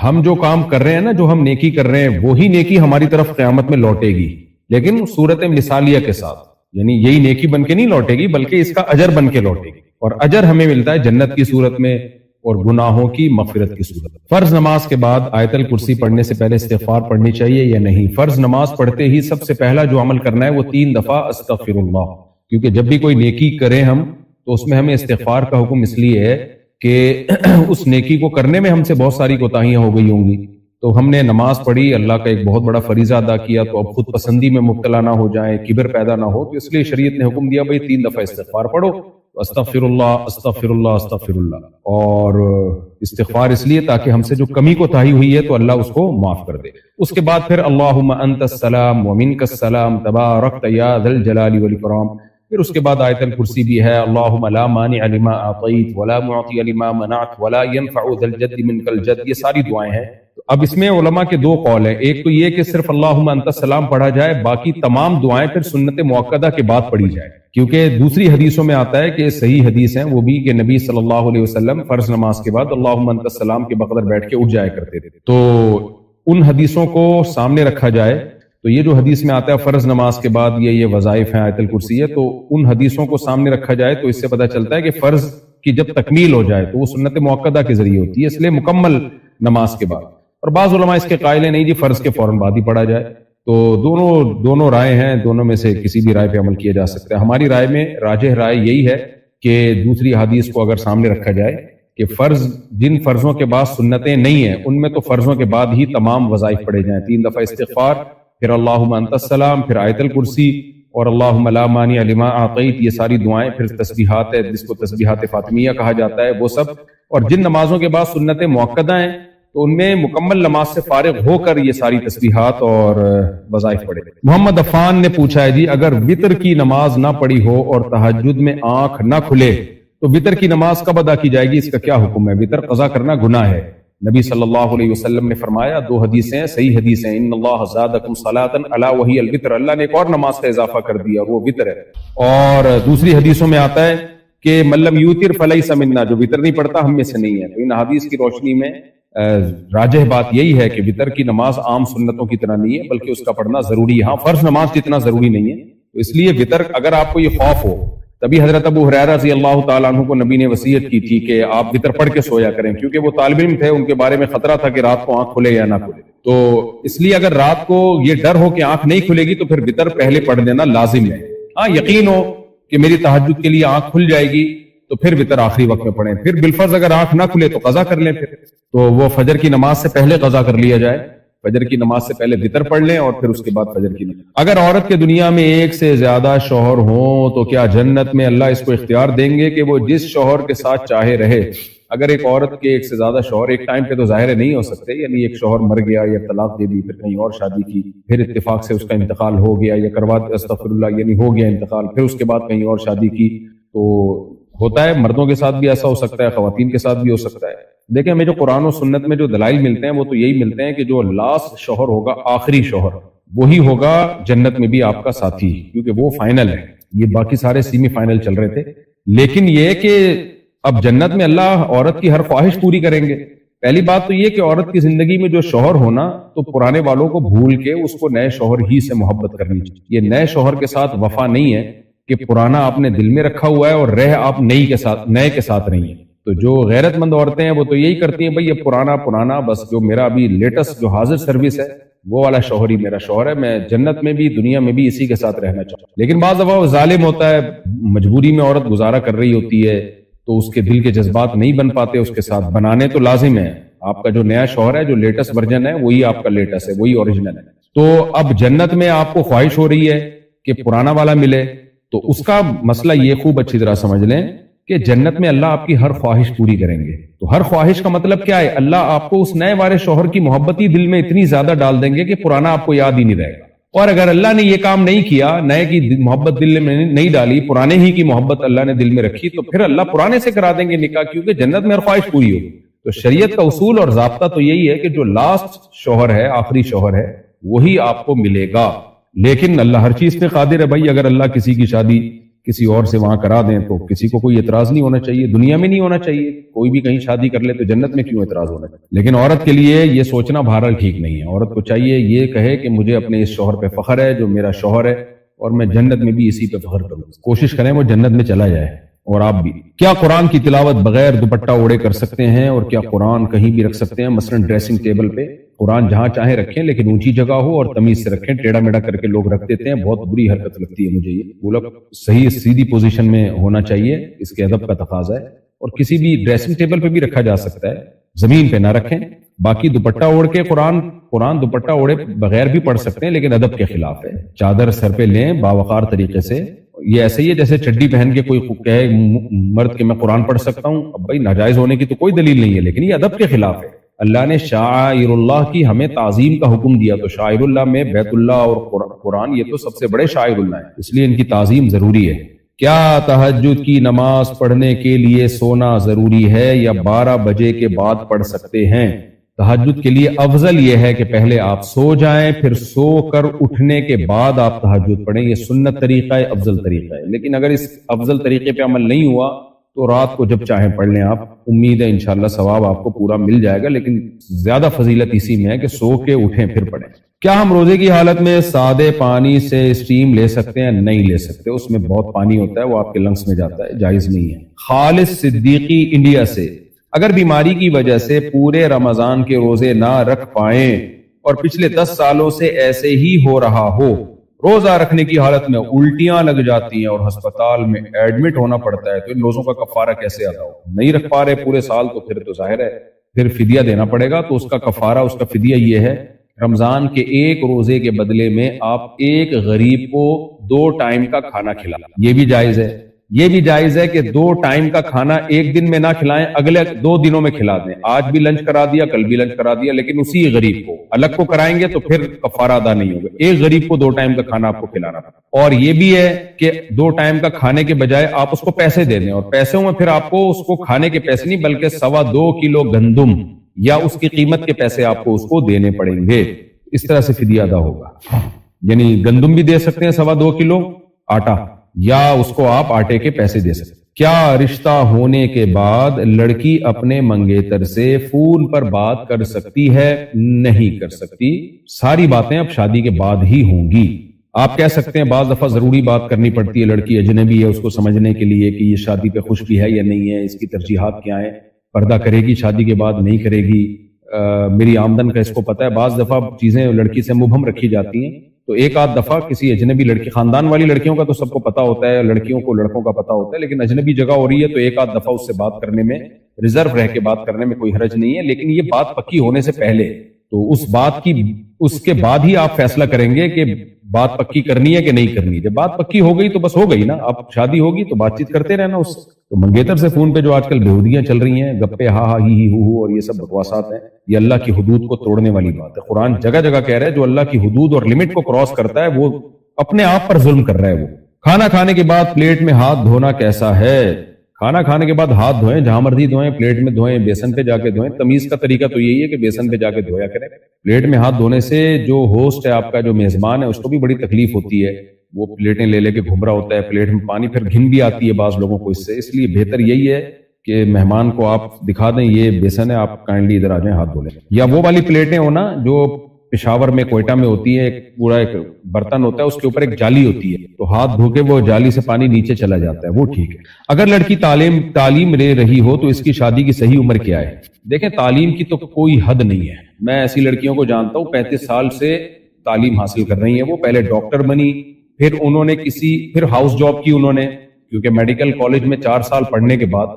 ہم جو کام کر رہے ہیں نا، جو ہم نیکی کر رہے ہیں، وہی نیکی ہماری طرف قیامت میں لوٹے گی، لیکن صورت مثالیہ کے ساتھ، یعنی یہی نیکی بن کے نہیں لوٹے گی بلکہ اس کا اجر بن کے لوٹے گی، اور اجر ہمیں ملتا ہے جنت کی صورت میں اور گناہوں کی مغفرت کی صورت۔ فرض نماز کے بعد آیت الکرسی پڑھنے سے پہلے استغفار پڑھنی چاہیے یا نہیں؟ فرض نماز پڑھتے ہی سب سے پہلا جو عمل کرنا ہے وہ 3 دفعہ استغفر اللہ، کیونکہ جب بھی کوئی نیکی کریں ہم تو اس میں ہمیں استغفار کا حکم اس لیے ہے کہ اس نیکی کو کرنے میں ہم سے بہت ساری کوتاہیاں ہو گئی ہوں گی، تو ہم نے نماز پڑھی، اللہ کا ایک بہت بڑا فریضہ ادا کیا، تو اب خود پسندی میں مبتلا نہ ہو جائیں، کبر پیدا نہ ہو، تو اس لیے شریعت نے حکم دیا بھائی 3 دفعہ استغفار پڑھو، استغفر اللہ استغفر اللہ استغفر اللہ۔ اور استغفار اس لیے تاکہ ہم سے جو کمی کوتاہی ہوئی ہے تو اللہ اس کو معاف کر دے۔ اس کے بعد پھر اللہم انت السلام ومنک السلام تبارکت یا ذا الجلال والاکرام۔ پھر اس کے بعد آیت الکرسی بھی ہے، اللہم لا مانع لما اعطیت ولا معطی لما منعت ولا ينفع ذا الجد منک الجد۔ یہ ساری دعائیں ہیں۔ اب اس میں علماء کے 2 قول ہیں، ایک تو یہ کہ صرف اللہم انت السلام پڑھا جائے، باقی تمام دعائیں پھر سنت مؤکدہ کے بعد پڑھی جائے، کیونکہ دوسری حدیثوں میں آتا ہے کہ صحیح حدیث ہیں وہ بھی کہ نبی صلی اللہ علیہ وسلم فرض نماز کے بعد اللہم انت السلام کے بغیر بیٹھ کے اٹھ جایا کرتے تھے، تو ان حدیثوں کو سامنے رکھا جائے۔ تو یہ جو حدیث میں آتا ہے فرض نماز کے بعد یہ وظائف ہیں، آیت الکرسی ہے، تو ان حدیثوں کو سامنے رکھا جائے تو اس سے پتہ چلتا ہے کہ فرض کی جب تکمیل ہو جائے تو وہ سنت مؤکدہ کے ذریعے ہوتی ہے، اس لیے مکمل نماز کے بعد۔ اور بعض علماء اس کے قائل ہیں نہیں جی فرض کے فوراً بعد ہی پڑھا جائے، تو دونوں رائے ہیں، دونوں میں سے کسی بھی رائے پہ عمل کیا جا سکتا ہے۔ ہماری رائے میں راجح رائے یہی ہے کہ دوسری حدیث کو اگر سامنے رکھا جائے کہ فرض جن فرضوں کے بعد سنتیں نہیں ہیں ان میں تو فرضوں کے بعد ہی تمام وظائف پڑھے جائیں، 3 دفعہ استغفار، پھر اللہم انت السلام، پھر آیت الکرسی اور اللہم لا مانع لما اعطیت، یہ ساری دعائیں، پھر تسبیحات ہے جس کو تسبیحات فاطمیہ کہا جاتا ہے وہ سب۔ اور جن نمازوں کے بعد سنتیں مؤکدہ ہیں تو ان میں مکمل نماز سے فارغ ہو کر یہ ساری تسبیحات اور وظائف پڑھے۔ محمد عفان نے پوچھا ہے جی اگر وطر کی نماز نہ پڑھی ہو اور تہجد میں آنکھ نہ کھلے تو وطر کی نماز کب ادا کی جائے گی؟ اس کا کیا حکم ہے؟ وطر قضا کرنا گناہ ہے۔ نبی صلی اللہ علیہ وسلم نے فرمایا، 2 حدیثیں ہیں، صحیح حدیث ہیں، ان اللہ زادکم صلاۃ الا وہی الوطر، اللہ نے ایک اور نماز کا اضافہ کر دیا اور وہ وطر ہے۔ اور دوسری حدیثوں میں آتا ہے کہ من لم یوتر فلیس منا، جو وطر نہیں پڑھتا ہم میں سے نہیں ہے۔ تو ان حدیث کی روشنی میں راجح بات یہی ہے کہ وطر کی نماز عام سنتوں کی طرح نہیں ہے بلکہ اس کا پڑھنا ضروری ہے، ہاں فرض نماز جتنا ضروری نہیں ہے۔ تو اس لیے وطر اگر آپ کو یہ خوف ہو، تبھی حضرت ابو ہریرہ رضی اللہ تعالیٰ عنہ کو نبی نے وصیت کی تھی کہ آپ وطر پڑھ کے سویا کریں، کیونکہ وہ طالب علم تھے، ان کے بارے میں خطرہ تھا کہ رات کو آنکھ کھلے یا نہ کھلے۔ تو اس لیے اگر رات کو یہ ڈر ہو کہ آنکھ نہیں کھلے گی تو پھر وطر پہلے پڑھ دینا لازم ہے۔ ہاں یقین ہو کہ میری تہجد کے لیے آنکھ کھل جائے گی تو پھر وطر آخری وقت میں پڑھیں، پھر بالفرض اگر آنکھ نہ کھلے تو قضا کر لیں، پھر تو وہ فجر کی نماز سے پہلے قضا کر لیا جائے، فجر کی نماز سے پہلے وطر پڑھ لیں اور پھر اس کے بعد فجر کی نماز۔ اگر عورت کے دنیا میں 1 سے زیادہ شوہر ہوں تو کیا جنت میں اللہ اس کو اختیار دیں گے کہ وہ جس شوہر کے ساتھ چاہے رہے؟ اگر ایک عورت کے 1 سے زیادہ شوہر ایک ٹائم پہ تو ظاہر نہیں ہو سکتے، یعنی ایک شوہر مر گیا یا طلاق دے دی، پھر کہیں اور شادی کی، پھر اتفاق سے اس کا انتقال ہو گیا یا استغفر اللہ یعنی ہو گیا انتقال، پھر اس کے بعد کہیں اور شادی کی، تو ہوتا ہے مردوں کے ساتھ بھی ایسا ہو سکتا ہے، خواتین کے ساتھ بھی ہو سکتا ہے۔ دیکھیں ہمیں جو قرآن و سنت میں جو دلائل ملتے ہیں وہ تو یہی ملتے ہیں کہ جو لاسٹ شوہر ہوگا، آخری شوہر، وہی ہوگا جنت میں بھی آپ کا ساتھی، کیونکہ وہ فائنل ہے۔ یہ باقی سارے سیمی فائنل چل رہے تھے، لیکن یہ کہ اب جنت میں اللہ عورت کی ہر خواہش پوری کریں گے۔ پہلی بات تو یہ کہ عورت کی زندگی میں جو شوہر ہونا تو پرانے والوں کو بھول کے اس کو نئے شوہر ہی سے محبت کرنی چاہیے۔ یہ نئے شوہر کے ساتھ وفا نہیں ہے کہ پرانا آپ نے دل میں رکھا ہوا ہے اور رہ آپ نئے کے ساتھ نہیں ہے۔ تو جو غیرت مند عورتیں ہیں وہ تو یہی کرتی ہیں، بھئی یہ پرانا بس جو میرا ابھی لیٹسٹ جو حاضر سروس ہے وہ والا شوہر ہی میرا شوہر ہے، میں جنت میں بھی دنیا میں بھی اسی کے ساتھ رہنا چاہتا ہوں. لیکن بعض دفعہ وہ ظالم ہوتا ہے، مجبوری میں عورت گزارا کر رہی ہوتی ہے تو اس کے دل کے جذبات نہیں بن پاتے اس کے ساتھ. بنانے تو لازم ہے. آپ کا جو نیا شوہر ہے، جو لیٹسٹ ورژن ہے، وہی آپ کا لیٹسٹ ہے، وہی اوریجنل ہے. تو اب جنت میں آپ کو خواہش ہو رہی ہے کہ پرانا والا ملے، تو اس کا مسئلہ یہ خوب اچھی طرح سمجھ لیں کہ جنت میں اللہ آپ کی ہر خواہش پوری کریں گے. تو ہر خواہش کا مطلب کیا ہے؟ اللہ آپ کو اس نئے والے شوہر کی محبت ہی دل میں اتنی زیادہ ڈال دیں گے کہ پرانا آپ کو یاد ہی نہیں رہے گا. اور اگر اللہ نے یہ کام نہیں کیا، نئے کی محبت دل میں نہیں ڈالی، پرانے ہی کی محبت اللہ نے دل میں رکھی، تو پھر اللہ پرانے سے کرا دیں گے نکاح، کیونکہ جنت میں ہر خواہش پوری ہوگی. تو شریعت کا اصول اور ضابطہ تو یہی ہے کہ جو لاسٹ شوہر ہے، آخری شوہر ہے، وہی آپ کو ملے گا. لیکن اللہ ہر چیز پہ قادر ہے بھائی. اگر اللہ کسی کی شادی کسی اور سے وہاں کرا دیں تو کسی کو کوئی اعتراض نہیں ہونا چاہیے، دنیا میں نہیں ہونا چاہیے. کوئی بھی کہیں شادی کر لے تو جنت میں کیوں اعتراض ہونا چاہیے؟ لیکن عورت کے لیے یہ سوچنا بہرحال ٹھیک نہیں ہے. عورت کو چاہیے یہ کہے کہ مجھے اپنے اس شوہر پہ فخر ہے جو میرا شوہر ہے، اور میں جنت میں بھی اسی پہ فخر کروں. کوشش کریں وہ جنت میں چلا جائے. اور آپ بھی کیا قرآن کی تلاوت بغیر دوپٹہ اوڑے کر سکتے ہیں؟ اور کیا قرآن کہیں بھی رکھ سکتے ہیں؟ مثلا ڈریسنگ ٹیبل پہ قرآن جہاں چاہیں رکھیں، لیکن اونچی جگہ ہو اور تمیز سے رکھیں. ٹیڑھا میڑھا کر کے لوگ رکھ دیتے ہیں، بہت بری حرکت لگتی ہے مجھے. یہ وہ لوگ صحیح سیدھی پوزیشن میں ہونا چاہیے، اس کے ادب کا تقاضا ہے. اور کسی بھی ڈریسنگ ٹیبل پہ بھی رکھا جا سکتا ہے، زمین پہ نہ رکھیں. باقی دوپٹہ اوڑھ کے قرآن دوپٹہ اوڑے بغیر بھی پڑھ سکتے ہیں، لیکن ادب کے خلاف ہے. چادر سر پہ لیں باوقار طریقے سے. یہ ایسے ہی ہے جیسے چڈی پہن کے کوئی کہے مرد کہ میں قرآن پڑھ سکتا ہوں. اب بھائی ناجائز ہونے کی تو کوئی دلیل نہیں ہے، لیکن یہ ادب کے خلاف ہے. اللہ نے شعائر اللہ کی ہمیں تعظیم کا حکم دیا، تو شاعر اللہ میں بیت اللہ اور قرآن یہ تو سب سے بڑے شاعر اللہ ہیں، اس لیے ان کی تعظیم ضروری ہے. کیا تہجد کی نماز پڑھنے کے لیے سونا ضروری ہے یا 12 بجے کے بعد پڑھ سکتے ہیں؟ تہجد کے لیے افضل یہ ہے کہ پہلے آپ سو جائیں، پھر سو کر اٹھنے کے بعد آپ تہجد پڑھیں. یہ سنت طریقہ ہے، افضل طریقہ ہے. لیکن اگر اس افضل طریقے پہ عمل نہیں ہوا تو رات کو جب چاہیں پڑھ لیں آپ. امید ہے انشاءاللہ ثواب آپ کو پورا مل جائے گا، لیکن زیادہ فضیلت اسی میں ہے کہ سو کے اٹھیں پھر پڑھیں. کیا ہم روزے کی حالت میں سادے پانی سے اسٹیم لے سکتے ہیں؟ نہیں لے سکتے، اس میں بہت پانی ہوتا ہے، وہ آپ کے لنگس میں جاتا ہے، جائز نہیں ہے. خالص صدیقی انڈیا سے، اگر بیماری کی وجہ سے پورے رمضان کے روزے نہ رکھ پائیں اور پچھلے 10 سالوں سے ایسے ہی ہو رہا ہو، روزہ رکھنے کی حالت میں الٹیاں لگ جاتی ہیں اور ہسپتال میں ایڈمٹ ہونا پڑتا ہے، تو ان روزوں کا کفارہ کیسے ادا ہو؟ نہیں رکھ پا رہے پورے سال تو پھر تو ظاہر ہے پھر فدیہ دینا پڑے گا. تو اس کا کفارہ، اس کا فدیہ یہ ہے، رمضان کے ایک روزے کے بدلے میں آپ ایک غریب کو 2 ٹائم کا کھانا کھلائیں. یہ بھی جائز ہے. یہ بھی جائز ہے کہ 2 ٹائم کا کھانا ایک دن میں نہ کھلائیں، اگلے 2 دنوں میں کھلا دیں. آج بھی لنچ کرا دیا، کل بھی لنچ کرا دیا، لیکن اسی غریب کو. الگ کو کرائیں گے تو پھر کفارہ ادا نہیں ہوگا. ایک غریب کو 2 ٹائم کا کھانا آپ کو کھلانا. اور یہ بھی ہے کہ 2 ٹائم کا کھانے کے بجائے آپ اس کو پیسے دے دیں، اور پیسوں میں پھر آپ کو اس کو کھانے کے پیسے نہیں بلکہ 2.25 کلو گندم یا اس کی قیمت کے پیسے آپ کو اس کو دینے پڑیں گے. اس طرح سے فدیہ ادا ہوگا. یعنی گندم بھی دے سکتے ہیں 2.25 کلو آٹا، یا اس کو آپ آٹے کے پیسے دے سکتے. کیا رشتہ ہونے کے بعد لڑکی اپنے منگیتر سے فون پر بات کر سکتی ہے؟ نہیں کر سکتی. ساری باتیں اب شادی کے بعد ہی ہوں گی. آپ کہہ سکتے ہیں بعض دفعہ ضروری بات کرنی پڑتی ہے، لڑکی اجنبی ہے، اس کو سمجھنے کے لیے کہ یہ شادی پہ خوش بھی ہے یا نہیں ہے، اس کی ترجیحات کیا ہیں، پردہ کرے گی شادی کے بعد نہیں کرے گی، میری آمدن کا اس کو پتہ ہے. بعض دفعہ چیزیں لڑکی سے مبہم رکھی جاتی ہیں. تو ایک آدھ دفعہ کسی اجنبی لڑکی، خاندان والی لڑکیوں کا تو سب کو پتا ہوتا ہے، لڑکیوں کو لڑکوں کا پتا ہوتا ہے، لیکن اجنبی جگہ ہو رہی ہے تو ایک آدھ دفعہ اس سے بات کرنے میں، ریزرو رہ کے بات کرنے میں کوئی حرج نہیں ہے. لیکن یہ بات پکی ہونے سے پہلے، تو اس کے بعد ہی آپ فیصلہ کریں گے کہ بات پکی کرنی ہے کہ نہیں کرنی. جب بات پکی ہو گئی تو بس ہو گئی نا. اب شادی ہوگی تو بات چیت کرتے رہنا اس سے. تو منگیتر سے فون پہ جو آج کل بےہودیاں چل رہی ہیں، گپے ہا ہا ہی ہو اور یہ سب بکواسات ہیں، یہ اللہ کی حدود کو توڑنے والی بات ہے. قرآن جگہ جگہ کہہ رہا ہے جو اللہ کی حدود اور لمٹ کو کراس کرتا ہے وہ اپنے آپ پر ظلم کر رہا ہے. وہ کھانا کھانے کے بعد پلیٹ میں ہاتھ دھونا کیسا ہے؟ کھانا کھانے کے بعد ہاتھ دھوئیں، جہاں مرضی دھوئیں، پلیٹ میں دھوئیں، بیسن پہ جا کے دھوئیں. تمیز کا طریقہ تو یہی ہے کہ بیسن پہ جا کے دھویا کریں. پلیٹ میں ہاتھ دھونے سے جو ہوسٹ ہے آپ کا، جو میزبان ہے، اس کو بھی بڑی تکلیف ہوتی ہے. وہ پلیٹیں لے لے کے گھوم رہا ہوتا ہے، پلیٹ میں پانی، پھر گھن بھی آتی ہے بعض لوگوں کو اس سے. اس لیے بہتر یہی ہے کہ مہمان کو آپ دکھا دیں یہ بیسن ہے، آپ کائنڈلی ادھر آ جائیں، ہاتھ دھو لیں. یا وہ والی پلیٹیں ہو نا جو پشاور میں، کوئٹہ میں ہوتی ہے، پورا ایک برتن ہوتا ہے، اس کے اوپر ایک جالی ہوتی ہے، تو ہاتھ دھو کے وہ جالی سے پانی نیچے چلا جاتا ہے، وہ ٹھیک ہے. اگر لڑکی تعلیم لے رہی ہو تو اس کی شادی کی صحیح عمر کیا ہے؟ دیکھیں تعلیم کی تو کوئی حد نہیں ہے. میں ایسی لڑکیوں کو جانتا ہوں 35 سال سے تعلیم حاصل کر رہی ہیں، وہ پہلے ڈاکٹر بنی، پھر انہوں نے پھر ہاؤس جاب کی انہوں نے، کیونکہ میڈیکل کالج میں 4 سال پڑھنے کے بعد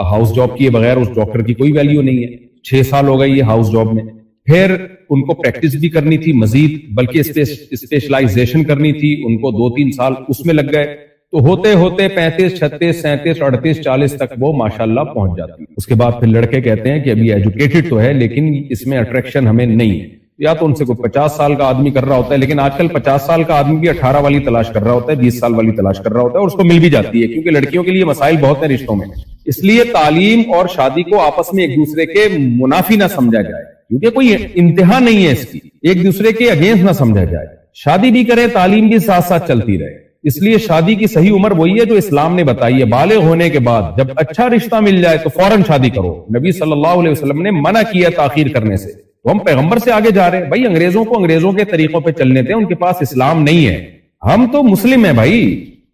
ہاؤس جاب کیے بغیر اس ڈاکٹر کی کوئی ویلیو نہیں ہے، 6 سال ہو گئی یہ ہاؤس جاب میں، پھر ان کو پریکٹس بھی کرنی تھی مزید، بلکہ اسپیشلائزیشن کرنی تھی، ان کو 2-3 سال اس میں لگ گئے، تو ہوتے ہوتے 35, 36, 37, 38, 40 تک وہ ماشاءاللہ پہنچ جاتی ہے۔ اس کے بعد پھر لڑکے کہتے ہیں کہ ابھی ایجوکیٹڈ تو ہے لیکن اس میں اٹریکشن ہمیں نہیں ہے، یا تو ان سے کوئی 50 سال کا آدمی کر رہا ہوتا ہے، لیکن آج کل 50 سال کا آدمی بھی 18 والی تلاش کر رہا ہوتا ہے، 20 سال والی تلاش کر رہا ہوتا ہے، اور اس کو مل بھی جاتی ہے، کیونکہ لڑکیوں کے لیے مسائل بہت ہیں رشتوں میں۔ اس لیے تعلیم اور شادی کو آپس میں ایک دوسرے کے منافی نہ سمجھا جائے، کیونکہ کوئی انتہا نہیں ہے اس کی، ایک دوسرے کے اگینسٹ نہ سمجھا جائے۔ شادی بھی کرے، تعلیم بھی ساتھ ساتھ چلتی رہے۔ اس لیے شادی کی صحیح عمر وہی ہے جو اسلام نے بتائی ہے، بالغ ہونے کے بعد جب اچھا رشتہ مل جائے تو فوراً شادی کرو۔ نبی صلی اللہ علیہ وسلم نے منع کیا تاخیر کرنے سے، تو ہم پیغمبر سے آگے جا رہے ہیں۔ بھائی انگریزوں کو انگریزوں کے طریقوں پہ چلنے تھے، ان کے پاس اسلام نہیں ہے، ہم تو مسلم ہیں بھائی،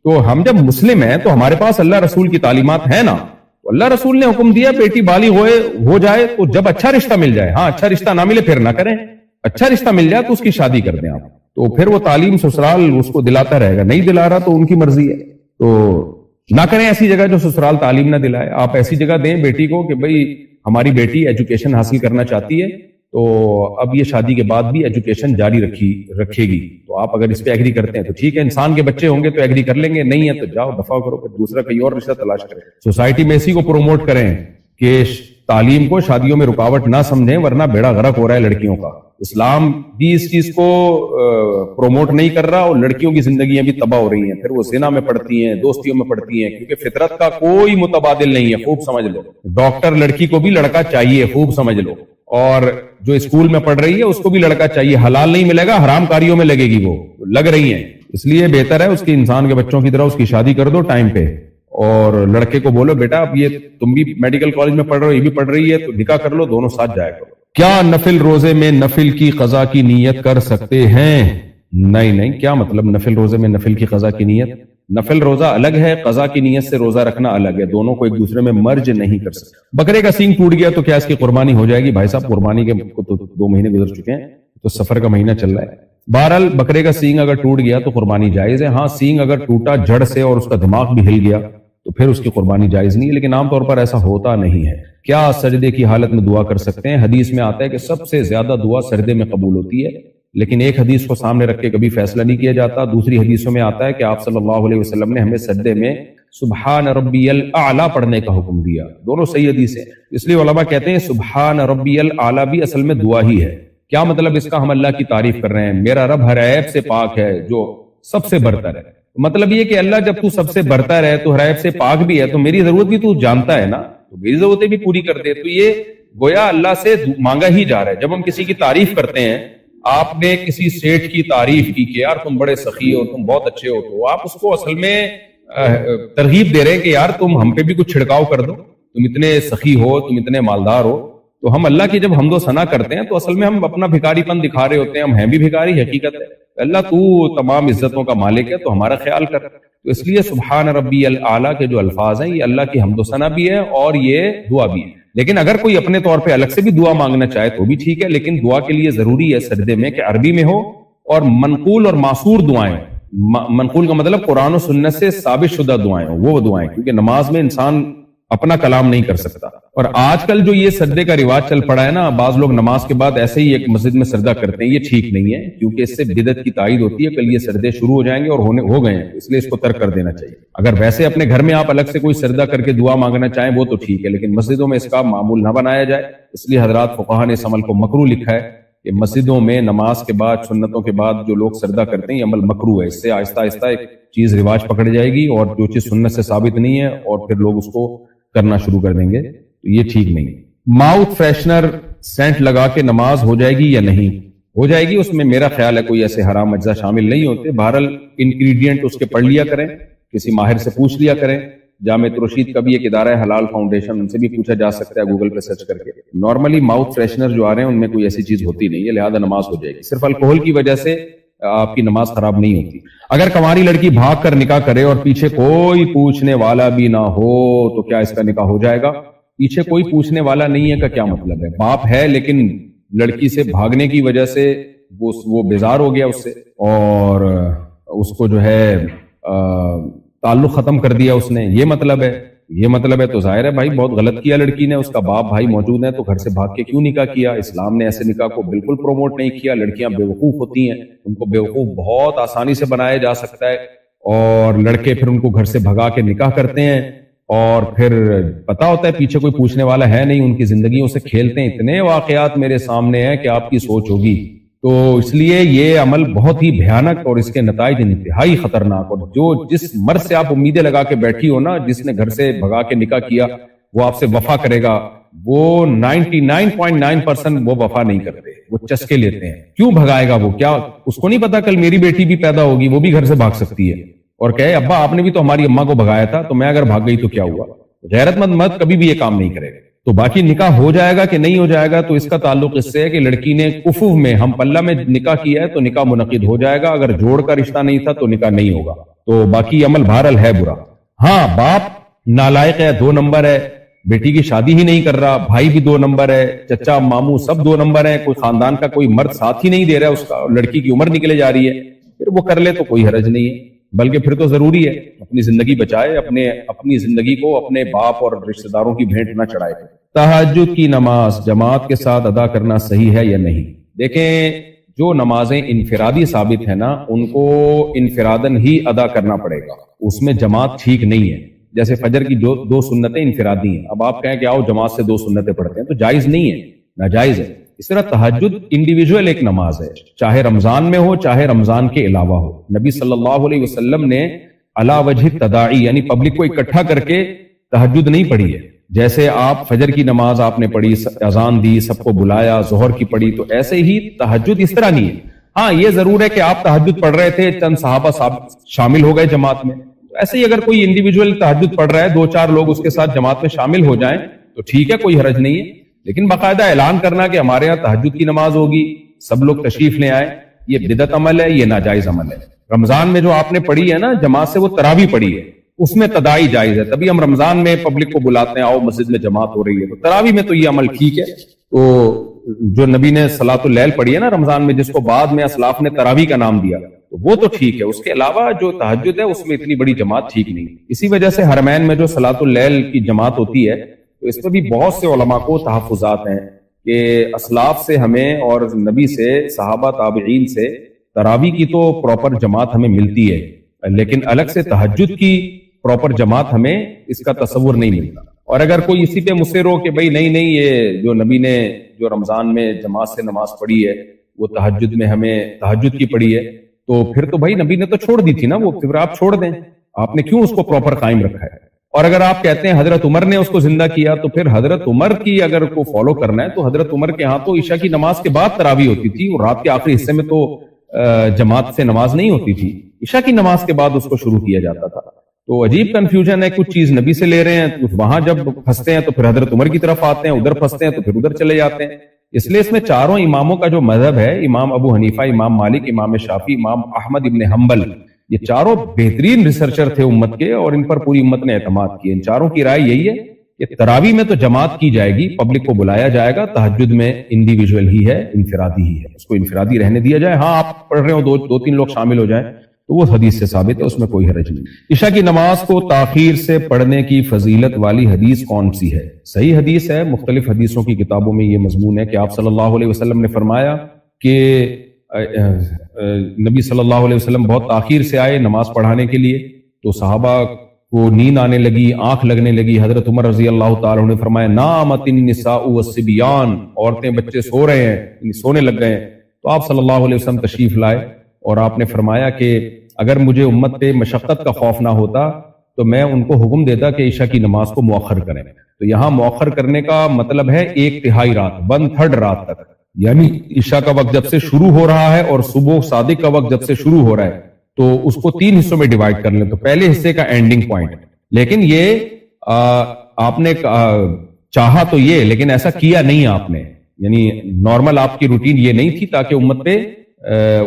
تو ہم جب مسلم ہیں تو ہمارے پاس اللہ رسول کی تعلیمات ہیں نا، تو اللہ رسول نے حکم دیا بیٹی بالغ ہو جائے تو جب اچھا رشتہ مل جائے، ہاں اچھا رشتہ نہ ملے پھر نہ کریں، اچھا رشتہ مل جائے تو اس کی شادی کر دیں آپ، تو پھر وہ تعلیم سسرال اس کو دلاتا رہے گا، نہیں دلا رہا تو ان کی مرضی ہے، تو نہ کریں ایسی جگہ جو سسرال تعلیم نہ دلائے۔ آپ ایسی جگہ دیں بیٹی کو کہ بھئی ہماری بیٹی ایجوکیشن حاصل کرنا چاہتی ہے، تو اب یہ شادی کے بعد بھی ایجوکیشن جاری رکھے گی، تو آپ اگر اس پہ ایگری کرتے ہیں تو ٹھیک ہے، انسان کے بچے ہوں گے تو ایگری کر لیں گے، نہیں ہے تو جاؤ دفع کرو، پھر دوسرا کوئی اور رشتہ تلاش کریں۔ سوسائٹی میں اسی کو پروموٹ کریں کہ تعلیم کو شادیوں میں رکاوٹ نہ سمجھیں، ورنہ بیڑا غرق ہو رہا ہے لڑکیوں کا۔ اسلام بھی اس چیز کو پروموٹ نہیں کر رہا، اور لڑکیوں کی زندگیاں بھی تباہ ہو رہی ہیں، پھر وہ زنا میں پڑتی ہیں، دوستیوں میں پڑتی ہیں، کیونکہ فطرت کا کوئی متبادل نہیں ہے، خوب سمجھ لو۔ ڈاکٹر لڑکی کو بھی لڑکا چاہیے، خوب سمجھ لو، اور جو اسکول میں پڑھ رہی ہے اس کو بھی لڑکا چاہیے، حلال نہیں ملے گا، حرام کاریوں میں لگے گی، وہ لگ رہی ہیں، اس لیے بہتر ہے اس کی انسان کے بچوں کی طرح اس کی شادی کر دو ٹائم پہ، اور لڑکے کو بولو بیٹا اب یہ تم بھی میڈیکل کالج میں پڑھ رہے ہو، یہ بھی پڑھ رہی ہے، تو نکاح کر لو، دونوں ساتھ جایا کرو۔ کیا نفل روزے میں نفل کی قضا کی نیت کر سکتے ہیں؟ نہیں، کیا مطلب نفل روزے میں نفل کی قضا کی نیت؟ نفل روزہ الگ ہے، قضا کی نیت سے روزہ رکھنا الگ ہے، دونوں کو ایک دوسرے میں مرج نہیں کر سکتے۔ بکرے کا سینگ ٹوٹ گیا تو کیا اس کی قربانی ہو جائے گی؟ بھائی صاحب قربانی کے کو تو 2 مہینے گزر چکے ہیں، تو سفر کا مہینہ چل رہا ہے۔ بہرحال بکرے کا سینگ اگر ٹوٹ گیا تو قربانی جائز ہے، ہاں سینگ اگر ٹوٹا جڑ سے اور اس کا دماغ بھی ہل گیا تو پھر اس کی قربانی جائز نہیں ہے، لیکن عام طور پر ایسا ہوتا نہیں ہے۔ کیا سجدے کی حالت میں دعا کر سکتے ہیں؟ حدیث میں آتا ہے کہ سب سے زیادہ دعا سجدے میں قبول ہوتی ہے، لیکن ایک حدیث کو سامنے رکھ کے کبھی فیصلہ نہیں کیا جاتا۔ دوسری حدیثوں میں آتا ہے کہ آپ صلی اللہ علیہ وسلم نے ہمیں سجدے میں سبحان ربی الاعلیٰ پڑھنے کا حکم دیا، دونوں صحیح حدیث ہیں، اس لیے علماء کہتے ہیں سبحان ربی الاعلیٰ بھی اصل میں دعا ہی ہے۔ کیا مطلب اس کا؟ ہم اللہ کی تعریف کر رہے ہیں، میرا رب ہر عیب سے پاک ہے جو سب سے برتر ہے، مطلب یہ کہ اللہ جب تو سب سے برتر ہے، تو ہر عیب سے پاک بھی ہے، تو میری ضرورت بھی تو جانتا ہے نا، تو میری ضرورتیں بھی پوری کر دے، تو یہ گویا اللہ سے مانگا ہی جا رہا ہے۔ جب ہم کسی کی تعریف کرتے ہیں، آپ نے کسی سیٹھ کی تعریف کی کہ یار تم بڑے سخی ہو، تم بہت اچھے ہو، تو آپ اس کو اصل میں ترغیب دے رہے ہیں کہ یار تم ہم پہ بھی کچھ چھڑکاؤ کر دو، تم اتنے سخی ہو، تم اتنے مالدار ہو۔ تو ہم اللہ کی جب حمد و ثنا کرتے ہیں تو اصل میں ہم اپنا بھکاری پن دکھا رہے ہوتے ہیں، ہم ہیں بھی بھکاری، حقیقت ہے اللہ تو تمام عزتوں کا مالک ہے، تو ہمارا خیال کر۔ تو اس لیے سبحان ربی الاعلیٰ کے جو الفاظ ہیں یہ اللہ کی حمد و ثنا بھی ہے اور یہ دعا بھی ہے، لیکن اگر کوئی اپنے طور پہ الگ سے بھی دعا مانگنا چاہے تو بھی ٹھیک ہے، لیکن دعا کے لیے ضروری ہے سجدے میں کہ عربی میں ہو اور منقول اور معصور دعائیں، منقول کا مطلب قرآن و سنت سے ثابت شدہ دعائیں ہوں، وہ دعائیں، کیونکہ نماز میں انسان اپنا کلام نہیں کر سکتا۔ اور آج کل جو یہ سجدے کا رواج چل پڑا ہے نا، بعض لوگ نماز کے بعد ایسے ہی ایک مسجد میں سجدہ کرتے ہیں، یہ ٹھیک نہیں ہے، کیونکہ اس سے بدعت کی تائید ہوتی ہے، کل یہ سجدے شروع ہو جائیں گے اور ہو گئے ہیں، اس لیے اس کو ترک کر دینا چاہیے۔ اگر ویسے اپنے گھر میں آپ الگ سے کوئی سجدہ کر کے دعا مانگنا چاہیں وہ تو ٹھیک ہے، لیکن مسجدوں میں اس کا معمول نہ بنایا جائے، اس لیے حضرات فقہاء نے اس عمل کو مکروہ لکھا ہے کہ مسجدوں میں نماز کے بعد سنتوں کے بعد جو لوگ سجدہ کرتے ہیں یہ عمل مکروہ ہے، اس سے آہستہ آہستہ ایک چیز رواج پکڑ جائے گی اور جو چیز سنت سے ثابت نہیں ہے اور پھر لوگ اس کو کرنا شروع کر دیں گے، تو یہ ٹھیک نہیں۔ ماؤتھ فریشنر سینٹ لگا کے نماز ہو جائے گی یا نہیں؟ ہو جائے گی، اس میں میرا خیال ہے کوئی ایسے حرام اجزاء شامل نہیں ہوتے، بہرحال انگریڈینٹ اس کے پڑھ لیا کریں، کسی ماہر سے پوچھ لیا کریں، جامع رشید کا بھی ایک ادارہ ہے حلال فاؤنڈیشن، ان سے بھی پوچھا جا سکتا ہے گوگل پہ سرچ کر کے۔ نارملی ماؤتھ فریشنر جو آ رہے ہیں ان میں کوئی ایسی چیز ہوتی نہیں ہے، لہذا نماز ہو جائے گی، صرف الکوہل کی وجہ سے آپ کی نماز خراب نہیں ہوتی۔ اگر کنواری لڑکی بھاگ کر نکاح کرے اور پیچھے کوئی پوچھنے والا بھی نہ ہو تو کیا اس کا نکاح ہو جائے گا؟ پیچھے کوئی پوچھنے والا نہیں ہے کا کیا مطلب ہے؟ باپ ہے لیکن لڑکی سے بھاگنے کی وجہ سے وہ بیزار ہو گیا اس سے اور اس کو جو ہے تعلق ختم کر دیا اس نے، یہ مطلب ہے تو ظاہر ہے بھائی بہت غلط کیا لڑکی نے، اس کا باپ بھائی موجود ہے تو گھر سے بھاگ کے کیوں نکاح کیا؟ اسلام نے ایسے نکاح کو بالکل پروموٹ نہیں کیا. لڑکیاں بیوقوف ہوتی ہیں، ان کو بیوقوف بہت آسانی سے بنایا جا سکتا ہے اور لڑکے پھر ان کو گھر سے بھگا کے نکاح کرتے ہیں اور پھر پتا ہوتا ہے پیچھے کوئی پوچھنے والا ہے نہیں، ان کی زندگیوں سے کھیلتے ہیں. اتنے واقعات میرے سامنے ہیں کہ آپ کی سوچ ہوگی. تو اس لیے یہ عمل بہت ہی بھیانک اور اس کے نتائج انتہائی خطرناک، اور جس مرد سے آپ امیدیں لگا کے بیٹھی ہو نا، جس نے گھر سے بھگا کے نکاح کیا، وہ آپ سے وفا کرے گا، وہ 99.9% وہ وفا نہیں کرتے، وہ چسکے لیتے ہیں. کیوں بھگائے گا وہ؟ کیا اس کو نہیں پتا کل میری بیٹی بھی پیدا ہوگی، وہ بھی گھر سے بھاگ سکتی ہے اور کہے ابا آپ نے بھی تو ہماری اماں کو بھگایا تھا، تو میں اگر بھاگ گئی تو کیا ہوا؟ غیرت مند مرد کبھی بھی یہ کام نہیں کرے گا. تو باقی نکاح ہو جائے گا کہ نہیں ہو جائے گا تو اس کا تعلق اس سے ہے کہ لڑکی نے کفو میں ہم پلہ میں نکاح کیا ہے تو نکاح منعقد ہو جائے گا، اگر جوڑ کا رشتہ نہیں تھا تو نکاح نہیں ہوگا. تو باقی عمل بہرحال ہے برا. ہاں باپ نالائق ہے، 2 نمبر ہے، بیٹی کی شادی ہی نہیں کر رہا، بھائی بھی 2 نمبر ہے، چچا ماموں سب 2 نمبر ہیں، کوئی خاندان کا کوئی مرد ساتھ ہی نہیں دے رہا ہے، اس کا لڑکی کی عمر نکلے جا رہی ہے، پھر وہ کر لے تو کوئی حرج نہیں ہے. بلکہ پھر تو ضروری ہے اپنی زندگی بچائے، اپنی زندگی کو اپنے باپ اور رشتہ داروں کی بھیٹ نہ چڑھائے. تہجد کی نماز جماعت کے ساتھ ادا کرنا صحیح ہے یا نہیں؟ دیکھیں جو نمازیں انفرادی ثابت ہیں نا ان کو انفرادن ہی ادا کرنا پڑے گا، اس میں جماعت ٹھیک نہیں ہے. جیسے فجر کی 2 سنتیں انفرادی ہیں، اب آپ کہیں کہ آؤ جماعت سے 2 سنتیں پڑھتے ہیں تو جائز نہیں ہے، ناجائز ہے. اس طرح تہجد انڈیویجول ایک نماز ہے، چاہے رمضان میں ہو چاہے رمضان کے علاوہ ہو. نبی صلی اللہ علیہ وسلم نے علی وجہ تداعی یعنی پبلک کو اکٹھا کر کے تہجد نہیں پڑھی ہے. جیسے آپ فجر کی نماز آپ نے پڑھی، اذان دی، سب کو بلایا، ظہر کی پڑھی، تو ایسے ہی تہجد اس طرح نہیں ہے. ہاں یہ ضرور ہے کہ آپ تہجد پڑھ رہے تھے، چند صحابہ شامل ہو گئے جماعت میں، ایسے ہی اگر کوئی انڈیویجول تہجد پڑھ رہا ہے 2-4 لوگ اس کے ساتھ جماعت میں شامل ہو جائیں تو ٹھیک ہے، کوئی حرج نہیں ہے. لیکن باقاعدہ اعلان کرنا کہ ہمارے یہاں تہجد کی نماز ہوگی، سب لوگ تشریف لے آئے، یہ بدعت عمل ہے، یہ ناجائز عمل ہے. رمضان میں جو آپ نے پڑھی ہے نا جماعت سے، وہ تراویح پڑھی ہے، اس میں تداعی جائز ہے. تبھی ہم رمضان میں پبلک کو بلاتے ہیں، آؤ مسجد میں جماعت ہو رہی ہے، تو تراویح میں تو یہ عمل ٹھیک ہے. تو جو نبی نے صلاۃ اللیل پڑھی ہے نا رمضان میں، جس کو بعد میں اسلاف نے تراویح کا نام دیا، تو وہ تو ٹھیک ہے. اس کے علاوہ جو تہجد ہے اس میں اتنی بڑی جماعت ٹھیک نہیں. اسی وجہ سے حرمین میں جو صلاۃ اللیل کی جماعت ہوتی ہے تو اس پہ بھی بہت سے علماء کو تحفظات ہیں کہ اسلاف سے ہمیں اور نبی سے، صحابہ تابعین سے تراویح کی تو پراپر جماعت ہمیں ملتی ہے، لیکن الگ سے تہجد کی پراپر جماعت ہمیں اس کا تصور نہیں ملتا. اور اگر کوئی اسی پہ مصر ہو کہ بھئی نہیں یہ جو نبی نے جو رمضان میں جماعت سے نماز پڑھی ہے وہ تہجد میں ہمیں تہجد کی پڑھی ہے، تو پھر تو بھائی نبی نے تو چھوڑ دی تھی نا وہ، پھر آپ چھوڑ دیں، آپ نے کیوں اس کو پراپر قائم رکھا ہے؟ اور اگر آپ کہتے ہیں حضرت عمر نے اس کو زندہ کیا، تو پھر حضرت عمر کی اگر کو فالو کرنا ہے تو حضرت عمر کے ہاں تو عشاء کی نماز کے بعد تراویح ہوتی تھی، اور رات کے آخری حصے میں تو جماعت سے نماز نہیں ہوتی تھی، عشاء کی نماز کے بعد اس کو شروع کیا جاتا تھا. تو عجیب کنفیوژن ہے، کچھ چیز نبی سے لے رہے ہیں، وہاں جب پھنستے ہیں تو پھر حضرت عمر کی طرف آتے ہیں، ادھر پھنستے ہیں تو پھر ادھر چلے جاتے ہیں. اس لیے اس میں چاروں اماموں کا جو مذہب ہے، امام ابو حنیفہ، امام مالک، امام شافعی، امام احمد ابن حنبل، یہ چاروں بہترین ریسرچر تھے امت کے، اور ان پر پوری امت نے اعتماد کیا. ان چاروں کی رائے یہی ہے کہ تراویح میں تو جماعت کی جائے گی، پبلک کو بلایا جائے گا، تہجد میں انڈیویجول ہی ہے، انفرادی ہی ہے، اس کو انفرادی رہنے دیا جائے. ہاں آپ پڑھ رہے ہو 2-3 لوگ شامل ہو جائیں تو وہ حدیث سے ثابت ہے، اس میں کوئی حرج نہیں. عشاء کی نماز کو تاخیر سے پڑھنے کی فضیلت والی حدیث کون سی ہے؟ صحیح حدیث ہے، مختلف حدیثوں کی کتابوں میں یہ مضمون ہے کہ آپ صلی اللہ علیہ وسلم نے فرمایا کہ نبی صلی اللہ علیہ وسلم بہت تاخیر سے آئے نماز پڑھانے کے لیے، تو صحابہ کو نیند آنے لگی، آنکھ لگنے لگی. حضرت عمر رضی اللہ تعالیٰ عنہ نے فرمایا نامت النساء والصبیان، عورتیں بچے سو رہے ہیں، سونے لگ گئے ہیں. تو آپ صلی اللہ علیہ وسلم تشریف لائے اور آپ نے فرمایا کہ اگر مجھے امت پہ مشقت کا خوف نہ ہوتا تو میں ان کو حکم دیتا کہ عشاء کی نماز کو مؤخر کریں. تو یہاں مؤخر کرنے کا مطلب ہے 1/3 رات، 1/3 رات تک، یعنی عشاء کا وقت جب سے شروع ہو رہا ہے اور صبح صادق کا وقت جب سے شروع ہو رہا ہے تو اس کو 3 حصوں میں ڈیوائیڈ کر لیں. تو پہلے حصے کا اینڈنگ پوائنٹ، لیکن یہ آپ نے چاہا تو یہ، لیکن ایسا کیا نہیں آپ نے، یعنی نارمل آپ کی روٹین یہ نہیں تھی تاکہ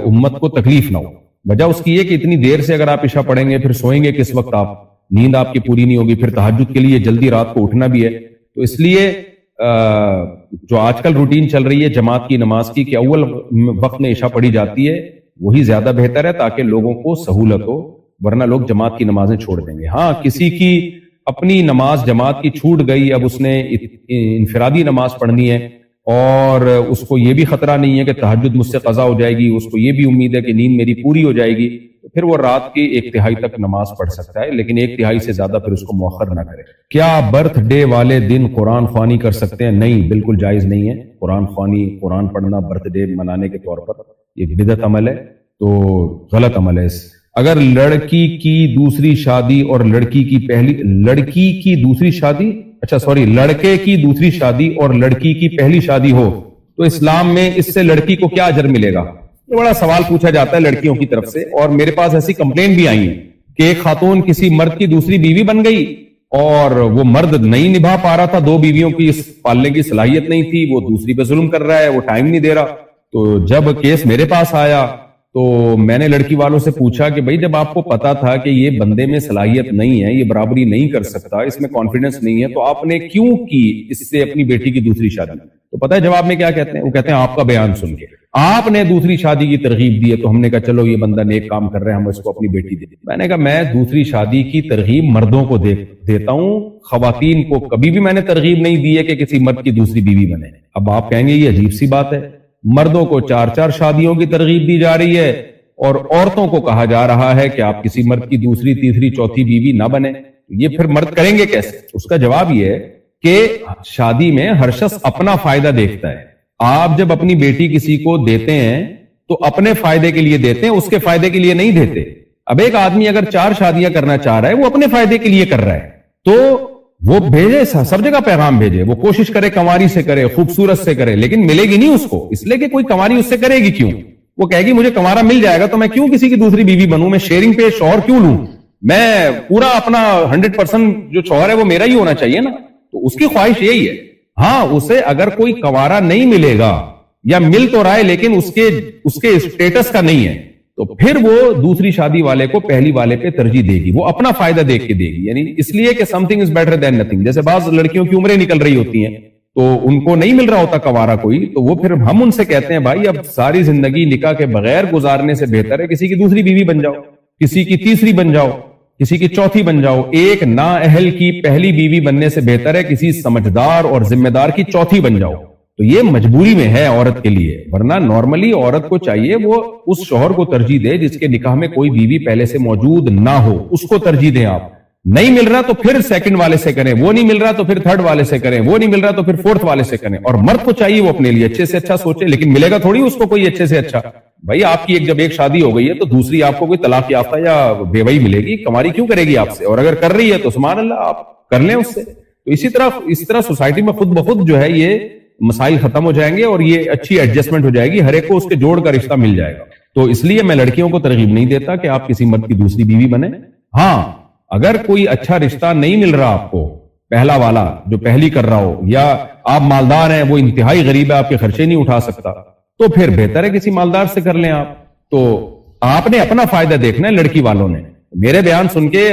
امت کو تکلیف نہ ہو. وجہ اس کی یہ کہ اتنی دیر سے اگر آپ عشاء پڑھیں گے پھر سوئیں گے کس وقت، آپ نیند آپ کی پوری نہیں ہوگی، پھر تہجد کے لیے جلدی رات کو اٹھنا بھی ہے. تو اس لیے جو آج کل روٹین چل رہی ہے جماعت کی نماز کی کہ اول وقت میں عشاء پڑھی جاتی ہے وہی زیادہ بہتر ہے تاکہ لوگوں کو سہولت ہو، ورنہ لوگ جماعت کی نمازیں چھوڑ دیں گے۔ ہاں کسی کی اپنی نماز جماعت کی چھوٹ گئی، اب اس نے انفرادی نماز پڑھنی ہے اور اس کو یہ بھی خطرہ نہیں ہے کہ تہجد مجھ سے قضا ہو جائے گی، اس کو یہ بھی امید ہے کہ نیند میری پوری ہو جائے گی، تو پھر وہ رات کی 1/3 تک نماز پڑھ سکتا ہے، لیکن 1/3 سے زیادہ پھر اس کو مؤخر نہ کرے۔ کیا برتھ ڈے والے دن قرآن خوانی کر سکتے ہیں؟ نہیں، بالکل جائز نہیں ہے قرآن خوانی، قرآن پڑھنا برتھ ڈے منانے کے طور پر، یہ بدعت عمل ہے، تو غلط عمل ہے۔ اگر لڑکی کی دوسری شادی اور لڑکی کی پہلی لڑکی کی دوسری شادی لڑکے کی دوسری شادی اور لڑکی کی پہلی شادی ہو تو اسلام میں اس سے لڑکی کو کیا اجر ملے گا؟ یہ بڑا سوال پوچھا جاتا ہے لڑکیوں کی طرف سے، اور میرے پاس ایسی کمپلین بھی آئی ہیں کہ ایک خاتون کسی مرد کی دوسری بیوی بن گئی اور وہ مرد نہیں نبھا پا رہا تھا، 2 بیویوں کی پالنے کی صلاحیت نہیں تھی، وہ دوسری پہ ظلم کر رہا ہے، وہ ٹائم نہیں دے رہا۔ تو جب کیس میرے پاس آیا تو میں نے لڑکی والوں سے پوچھا کہ بھائی جب آپ کو پتا تھا کہ یہ بندے میں صلاحیت نہیں ہے، یہ برابری نہیں کر سکتا، اس میں کانفیڈنس نہیں ہے، تو آپ نے کیوں کی اس سے اپنی بیٹی کی دوسری شادی؟ تو پتہ ہے جواب میں کیا کہتے ہیں؟ وہ کہتے ہیں آپ کا بیان سن کے آپ نے دوسری شادی کی ترغیب دی ہے تو ہم نے کہا چلو یہ بندہ نیک کام کر رہے ہیں، ہم اس کو اپنی بیٹی دیں۔ میں نے کہا میں دوسری شادی کی ترغیب مردوں کو دیتا ہوں، خواتین کو کبھی بھی میں نے ترغیب نہیں دی ہے کہ کسی مرد کی دوسری بیوی بنے۔ اب آپ کہیں گے یہ عجیب سی بات ہے، مردوں کو 4 شادیوں کی ترغیب دی جا رہی ہے اور عورتوں کو کہا جا رہا ہے کہ آپ کسی مرد کی دوسری، تیسری، چوتھی بیوی نہ بنے، یہ پھر مرد کریں گے کیسے؟ اس کا جواب یہ ہے کہ شادی میں ہر شخص اپنا فائدہ دیکھتا ہے۔ آپ جب اپنی بیٹی کسی کو دیتے ہیں تو اپنے فائدے کے لیے دیتے ہیں، اس کے فائدے کے لیے نہیں دیتے۔ اب ایک آدمی اگر 4 شادیاں کرنا چاہ رہا ہے، وہ اپنے فائدے کے لیے کر رہا ہے، تو وہ بھیجے، سب جگہ پیغام بھیجے، وہ کوشش کرے کنواری سے کرے، خوبصورت سے کرے، لیکن ملے گی نہیں اس کو، اس لیے کہ کوئی کنواری اس سے کرے گی کیوں؟ وہ کہے گی مجھے کنوارا مل جائے گا تو میں کیوں کسی کی دوسری بیوی بنوں، میں شیئرنگ پہ شوہر کیوں لوں، میں پورا اپنا 100% جو شوہر ہے وہ میرا ہی ہونا چاہیے نا۔ تو اس کی خواہش یہی ہے۔ ہاں اسے اگر کوئی کنوارا نہیں ملے گا یا مل تو رہا ہے لیکن اس کے اسٹیٹس کا نہیں ہے، تو پھر وہ دوسری شادی والے کو پہلی والے پہ ترجیح دے گی، وہ اپنا فائدہ دیکھ کے دے گی، یعنی اس لیے کہ some thing is better than nothing. جیسے بعض لڑکیوں کی عمریں نکل رہی ہوتی ہیں تو ان کو نہیں مل رہا ہوتا کنوارا کوئی، تو وہ پھر ہم ان سے کہتے ہیں بھائی اب ساری زندگی نکاح کے بغیر گزارنے سے بہتر ہے کسی کی دوسری بیوی بن جاؤ، کسی کی تیسری بن جاؤ، کسی کی چوتھی بن جاؤ۔ ایک نااہل کی پہلی بیوی بننے سے بہتر ہے کسی سمجھدار اور ذمہ دار کی چوتھی بن جاؤ۔ تو یہ مجبوری میں ہے عورت کے لیے، ورنہ نارملی عورت کو چاہیے وہ اس شوہر کو ترجیح دے جس کے نکاح میں کوئی بیوی پہلے سے موجود نہ ہو، اس کو ترجیح دیں۔ آپ نہیں مل رہا تو پھر 2nd والے سے کریں، وہ نہیں مل رہا تو پھر 3rd والے سے کریں، وہ نہیں مل رہا تو پھر 4th والے سے کریں۔ اور مرد کو چاہیے وہ اپنے لیے اچھے سے اچھا سوچے، لیکن ملے گا تھوڑی اس کو کوئی اچھے سے اچھا۔ بھائی آپ کی جب ایک شادی ہو گئی ہے تو دوسری آپ کو کوئی طلاق یافتہ یا بیوی ملے گی، کنواری کیوں کرے گی آپ سے؟ اور اگر کر رہی ہے تو سبحان اللہ آپ کر لیں اس سے۔ تو اس طرح سوسائٹی میں خود بخود جو ہے یہ مسائل ختم ہو جائیں گے اور یہ اچھی ایڈجسٹمنٹ ہو جائے گی، ہر ایک کو اس کے جوڑ کا رشتہ مل جائے گا۔ تو اس لیے میں لڑکیوں کو ترغیب نہیں دیتا کہ آپ کسی مرد کی دوسری بیوی بنیں۔ ہاں اگر کوئی اچھا رشتہ نہیں مل رہا آپ کو، پہلا والا جو پہلی کر رہا ہو، یا آپ مالدار ہیں وہ انتہائی غریب ہے آپ کے خرچے نہیں اٹھا سکتا، تو پھر بہتر ہے کسی مالدار سے کر لیں آپ۔ تو آپ نے اپنا فائدہ دیکھنا ہے، لڑکی والوں نے میرے بیان سن کے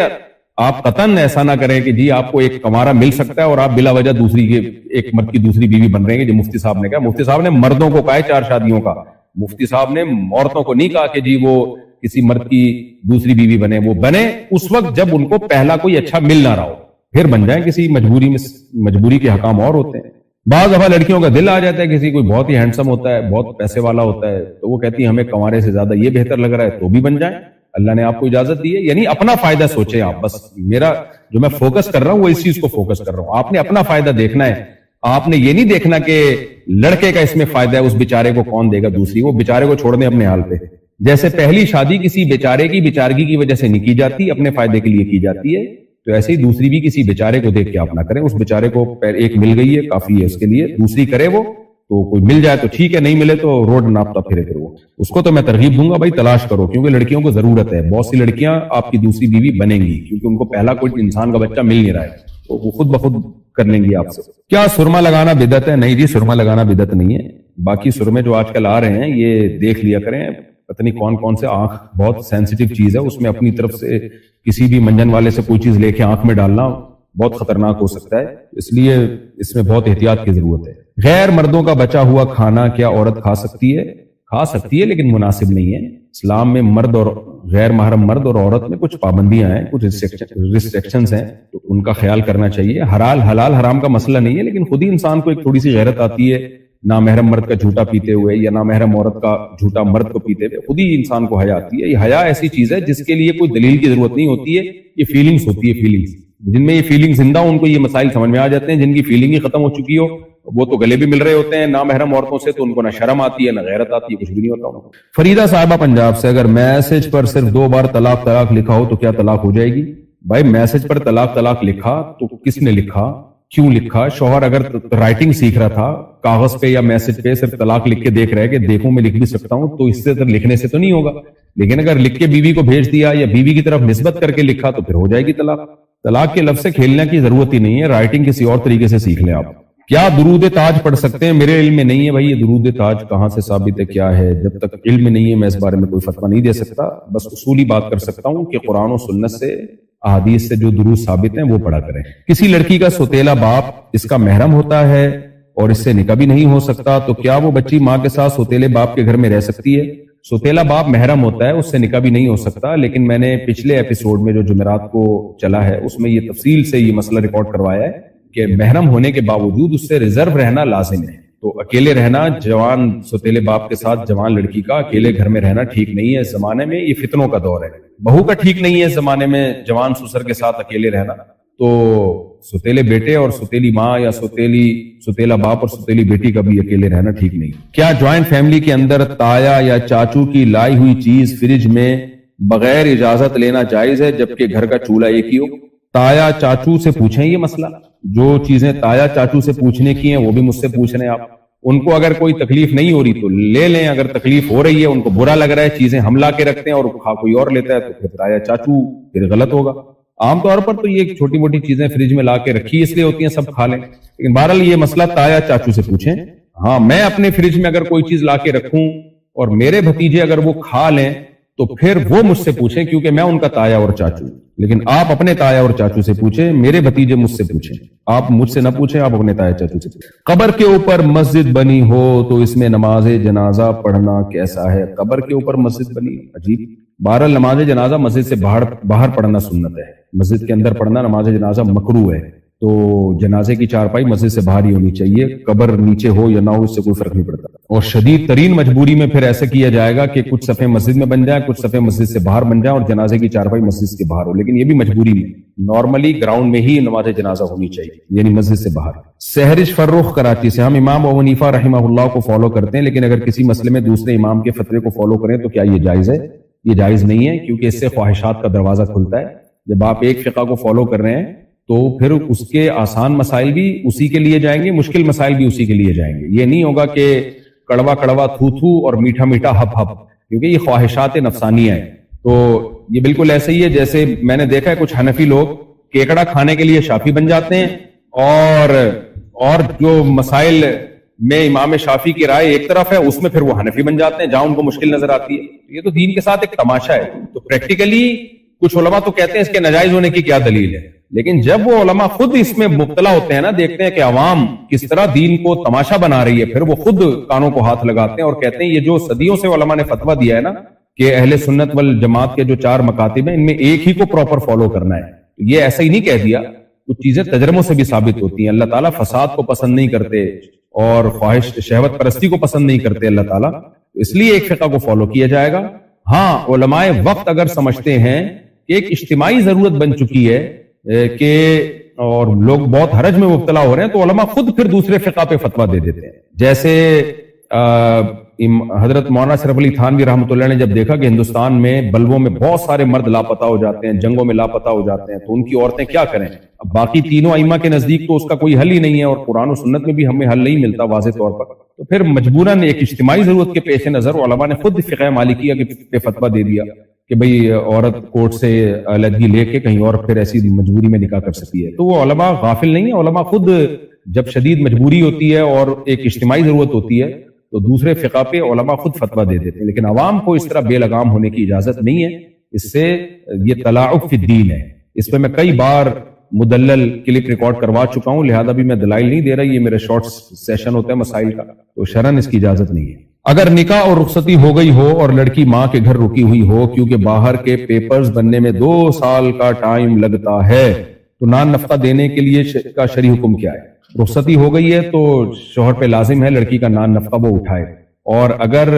آپ قطعاً ایسا نہ کریں کہ جی آپ کو ایک کنوارا مل سکتا ہے اور آپ بلا وجہ ایک مرد کی دوسری بیوی بن رہے ہیں۔ جو مفتی صاحب نے کہا، مفتی صاحب نے مردوں کو کہا ہے 4 شادیوں کا، مفتی صاحب نے عورتوں کو نہیں کہا کہ جی وہ کسی مرد کی دوسری بیوی بنے۔ وہ بنے اس وقت جب ان کو پہلا کوئی اچھا مل نہ رہا ہو، پھر بن جائیں کسی مجبوری کے حکام اور ہوتے ہیں۔ بعض دفعہ لڑکیوں کا دل آ جاتا ہے، کسی کوئی بہت ہی ہینڈسم ہوتا ہے، بہت پیسے والا ہوتا ہے، تو وہ کہتی ہے ہمیں کنوارے سے زیادہ یہ بہتر لگ رہا ہے، تو بھی بن جائیں، اللہ نے آپ کو اجازت دی ہے۔ یعنی اپنا فائدہ سوچیں آپ، بس میرا جو میں فوکس کر رہا ہوں وہ اس چیز کو فوکس کر رہا ہوں۔ آپ نے اپنا فائدہ دیکھنا ہے، آپ نے یہ نہیں دیکھنا کہ لڑکے کا اس میں فائدہ ہے، اس بیچارے کو کون دے گا دوسری، وہ بیچارے کو چھوڑ دیں اپنے حال پہ۔ جیسے پہلی شادی کسی بیچارے کی بیچارگی کی وجہ سے نہیں کی جاتی، اپنے فائدے کے لیے کی جاتی ہے، تو ایسے ہی دوسری بھی کسی بیچارے کو دیکھ کے آپ نہ کریں۔ اس بیچارے کو ایک مل گئی ہے کافی ہے اس کے لیے، دوسری کرے وہ تو کوئی مل جائے تو ٹھیک ہے، نہیں ملے تو روڈ ناپتا پھرے پھر وہ اس کو تو میں ترغیب دوں گا بھائی تلاش کرو، کیونکہ لڑکیوں کو ضرورت ہے، بہت سی لڑکیاں آپ کی دوسری بیوی بنیں گی کیونکہ ان کو پہلا کوئی انسان کا بچہ مل نہیں رہا ہے، تو وہ خود بخود کر لیں گی آپ سے۔ کیا سرما لگانا بدعت ہے؟ نہیں جی، سرما لگانا بدعت نہیں ہے۔ باقی سرمے جو آج کل آ رہے ہیں یہ دیکھ لیا کریں، پتہ نہیں کون کون سے، آنکھ بہت سینسیٹیو چیز ہے، اس میں اپنی طرف سے کسی بھی منجن والے سے کوئی چیز لے کے آنکھ میں ڈالنا بہت خطرناک ہو سکتا ہے، اس لیے اس میں بہت احتیاط کی ضرورت ہے۔ غیر مردوں کا بچا ہوا کھانا کیا عورت کھا سکتی ہے؟ کھا سکتی ہے، لیکن مناسب نہیں ہے۔ اسلام میں مرد اور غیر محرم مرد اور عورت میں کچھ پابندیاں ہیں، کچھ ریسٹرکشنز ہیں، تو ان کا خیال کرنا چاہیے۔ حلال حرام کا مسئلہ نہیں ہے، لیکن خود ہی انسان کو ایک تھوڑی سی غیرت آتی ہے، نامحرم مرد کا جھوٹا پیتے ہوئے یا نامحرم عورت کا جھوٹا مرد کو پیتے ہوئے خود ہی انسان کو حیا آتی ہے۔ یہ حیا ایسی چیز ہے جس کے لیے کوئی دلیل کی ضرورت نہیں ہوتی ہے، یہ فیلنگز ہوتی ہے، فیلنگز جن میں یہ فیلنگ زندہ ان کو یہ مسائل سمجھ میں آ جاتے ہیں۔ جن کی فیلنگ ہی ختم ہو چکی ہو وہ تو گلے بھی مل رہے ہوتے ہیں نامحرم عورتوں سے، تو ان کو نہ شرم آتی ہے نہ غیرت آتی ہے، کچھ بھی نہیں ہوتا۔ فریدہ صاحبہ پنجاب سے، اگر میسج پر صرف 2 بار طلاق لکھا ہو تو کیا طلاق ہو جائے گی؟ بھائی میسج پر طلاق لکھا تو کس نے لکھا، کیوں لکھا؟ شوہر اگر رائٹنگ سیکھ رہا تھا، کاغذ پہ یا میسج پہ صرف طلاق لکھ کے دیکھ رہے کہ دیکھوں میں لکھ بھی سکتا ہوں، تو اس سے لکھنے سے تو نہیں ہوگا۔ لیکن اگر لکھ کے بیوی کو بھیج دیا یا بیوی کی طرف نسبت کر کے لکھا تو پھر ہو جائے گی طلاق۔ طلاق کے لفظ سے کھیلنے کی ضرورت ہی نہیں ہے، رائٹنگ کسی اور طریقے سے سیکھ لیں آپ۔ کیا درود تاج پڑھ سکتے ہیں؟ میرے علم میں نہیں ہے بھائی، یہ درود تاج کہاں سے ثابت ہے، کیا ہے؟ جب تک علم میں نہیں ہے میں اس بارے میں کوئی فتویٰ نہیں دے سکتا، بس اصولی بات کر سکتا ہوں کہ قرآن و سنت سے، احادیث سے جو درود ثابت ہیں وہ پڑھا کریں۔ کسی لڑکی کا سوتیلا باپ اس کا محرم ہوتا ہے اور اس سے نکاح بھی نہیں ہو سکتا، تو کیا وہ بچی ماں کے ساتھ سوتیلے باپ کے گھر میں رہ سکتی ہے؟ سوتیلا باپ محرم ہوتا ہے، اس سے نکاح بھی نہیں ہو سکتا، لیکن میں نے پچھلے ایپیسوڈ میں جو جمعرات کو چلا ہے اس میں یہ تفصیل سے یہ مسئلہ ریکارڈ کروایا ہے کہ محرم ہونے کے باوجود اس سے ریزرو رہنا لازم ہے۔ تو اکیلے رہنا، جوان سوتیلے باپ کے ساتھ جوان لڑکی کا اکیلے گھر میں رہنا ٹھیک نہیں ہے اس زمانے میں، یہ فتنوں کا دور ہے۔ بہو کا ٹھیک نہیں ہے اس زمانے میں جوان سسر کے ساتھ اکیلے رہنا، تو سوتیلے بیٹے اور سوتیلی ماں یا سوتیلا باپ اور سوتیلی بیٹی کا بھی اکیلے رہنا ٹھیک نہیں۔ کیا جوائنٹ فیملی کے اندر تایا یا چاچو کی لائی ہوئی چیز فریج میں بغیر اجازت لینا جائز ہے جبکہ گھر کا چولہا ایک ہی ہو؟ تایا چاچو سے پوچھیں یہ مسئلہ، جو چیزیں تایا چاچو سے پوچھنے کی ہیں وہ بھی مجھ سے پوچھ رہے ہیں آپ۔ ان کو اگر کوئی تکلیف نہیں ہو رہی تو لے لیں، اگر تکلیف ہو رہی ہے ان کو برا لگ رہا ہے، چیزیں ہم لا کے رکھتے ہیں اور کوئی اور لیتا ہے تو پھر تایا چاچو پھر غلط ہوگا۔ عام طور پر تو یہ چھوٹی موٹی چیزیں فریج میں لا کے رکھی اس لیے ہوتی ہیں سب کھا لیں، لیکن بہرحال یہ مسئلہ تایا چاچو سے پوچھیں۔ ہاں میں اپنے فریج میں اگر کوئی چیز لا کے رکھوں اور میرے بھتیجے اگر وہ کھا لیں تو پھر وہ مجھ سے پوچھیں، کیونکہ میں ان کا تایا اور چاچو، لیکن آپ اپنے تایا اور چاچو سے پوچھیں، میرے بھتیجے مجھ سے پوچھیں، آپ مجھ سے نہ پوچھیں، آپ اپنے تایا چاچو سے پوچھیں۔ قبر کے اوپر مسجد بنی ہو تو اس میں نماز جنازہ پڑھنا کیسا ہے؟ قبر کے اوپر مسجد بنی، عجیب۔ بہرحال نماز جنازہ مسجد سے باہر پڑھنا سنت ہے، مسجد کے اندر پڑھنا نماز جنازہ مکروہ ہے، تو جنازے کی چارپائی مسجد سے باہر ہی ہونی چاہیے، قبر نیچے ہو یا نہ ہو اس سے کوئی فرق نہیں پڑتا۔ اور شدید ترین مجبوری میں پھر ایسا کیا جائے گا کہ کچھ صفحے مسجد میں بن جائیں، کچھ صفحے مسجد سے باہر بن جائیں اور جنازے کی چارپائی مسجد کے باہر ہو، لیکن یہ بھی مجبوری میں، نارملی گراؤنڈ میں ہی نماز جنازہ ہونی چاہیے، یعنی مسجد سے باہر۔ سہرش فرخ کراچی سے، ہم امام ابو حنیفہ رحمہ اللہ کو فالو کرتے ہیں، لیکن اگر کسی مسئلے میں دوسرے امام کے فتوے کو فالو کریں تو کیا یہ جائز ہے؟ یہ جائز نہیں ہے، کیونکہ اس سے خواہشات کا دروازہ کھلتا ہے۔ جب آپ ایک فقہ کو فالو کر رہے ہیں تو پھر اس کے آسان مسائل بھی اسی کے لیے جائیں گے، مشکل مسائل بھی اسی کے لیے جائیں گے۔ یہ نہیں ہوگا کہ کڑوا کڑوا تھو تھو اور میٹھا میٹھا ہپ ہپ، کیونکہ یہ خواہشات نفسانیہ ہیں۔ تو یہ بالکل ایسے ہی ہے جیسے میں نے دیکھا ہے کچھ حنفی لوگ کیکڑا کھانے کے لیے شافی بن جاتے ہیں، اور جو مسائل میں امام شافی کی رائے ایک طرف ہے اس میں پھر وہ حنفی بن جاتے ہیں جہاں ان کو مشکل نظر آتی ہے۔ یہ تو دین کے ساتھ ایک تماشا ہے۔ تو پریکٹیکلی کچھ علماء تو کہتے ہیں اس کے ناجائز ہونے کی کیا دلیل ہے، لیکن جب وہ علماء خود اس میں مبتلا ہوتے ہیں نا، دیکھتے ہیں کہ عوام کس طرح دین کو تماشا بنا رہی ہے، پھر وہ خود کانوں کو ہاتھ لگاتے ہیں اور کہتے ہیں یہ جو صدیوں سے علماء نے فتویٰ دیا ہے نا کہ اہل سنت والجماعت کے جو 4 مکاتب ہیں ان میں ایک ہی کو پراپر فالو کرنا ہے، یہ ایسا ہی نہیں کہہ دیا، کچھ چیزیں تجربوں سے بھی ثابت ہوتی ہیں۔ اللہ تعالیٰ فساد کو پسند نہیں کرتے اور خواہش شہوت پرستی کو پسند نہیں کرتے اللہ تعالیٰ، اس لیے ایک فقہ کو فالو کیا جائے گا۔ ہاں علماء وقت اگر سمجھتے ہیں کہ ایک اجتماعی ضرورت بن چکی ہے کہ اور لوگ بہت حرج میں مبتلا ہو رہے ہیں، تو علماء خود پھر دوسرے فقہ پہ فتویٰ دے دیتے ہیں۔ جیسے حضرت مولانا شرف علی تھانوی رحمۃ اللہ نے جب دیکھا کہ ہندوستان میں بلووں میں بہت سارے مرد لاپتہ ہو جاتے ہیں، جنگوں میں لاپتہ ہو جاتے ہیں، تو ان کی عورتیں کیا کریں؟ اب باقی تینوں ائمہ کے نزدیک تو اس کا کوئی حل ہی نہیں ہے، اور قرآن و سنت میں بھی ہمیں حل نہیں ملتا واضح طور پر، تو پھر مجبوراً ایک اجتماعی ضرورت کے پیش نظر علماء نے خود فقہ مالکیہ کے فتویٰ دے دیا کہ بھئی عورت کورٹ سے علیحدگی لے کے کہیں اور پھر ایسی مجبوری میں نکاح کر سکتی ہے۔ تو وہ علماء غافل نہیں ہیں، علماء خود جب شدید مجبوری ہوتی ہے اور ایک اجتماعی ضرورت ہوتی ہے تو دوسرے فقہ پہ علماء خود فتویٰ دے دیتے ہیں، لیکن عوام کو اس طرح بے لگام ہونے کی اجازت نہیں ہے، اس سے یہ تلاعب فی الدین ہے۔ اس پہ میں کئی بار مدلل کلپ ریکارڈ کروا چکا ہوں، لہذا بھی میں دلائل نہیں دے رہا، یہ میرا شارٹ سیشن ہوتا ہے مسائل کا، تو شرعاً اس کی اجازت نہیں ہے۔ اگر نکاح اور رخصتی ہو گئی ہو اور لڑکی ماں کے گھر رکی ہوئی ہو کیونکہ باہر کے پیپرز بننے میں 2 سال کا ٹائم لگتا ہے، تو نان نفقہ دینے کے لیے کا شرعی حکم کیا ہے؟ رخصتی ہو گئی ہے تو شوہر پہ لازم ہے لڑکی کا نان نفقہ وہ اٹھائے، اور اگر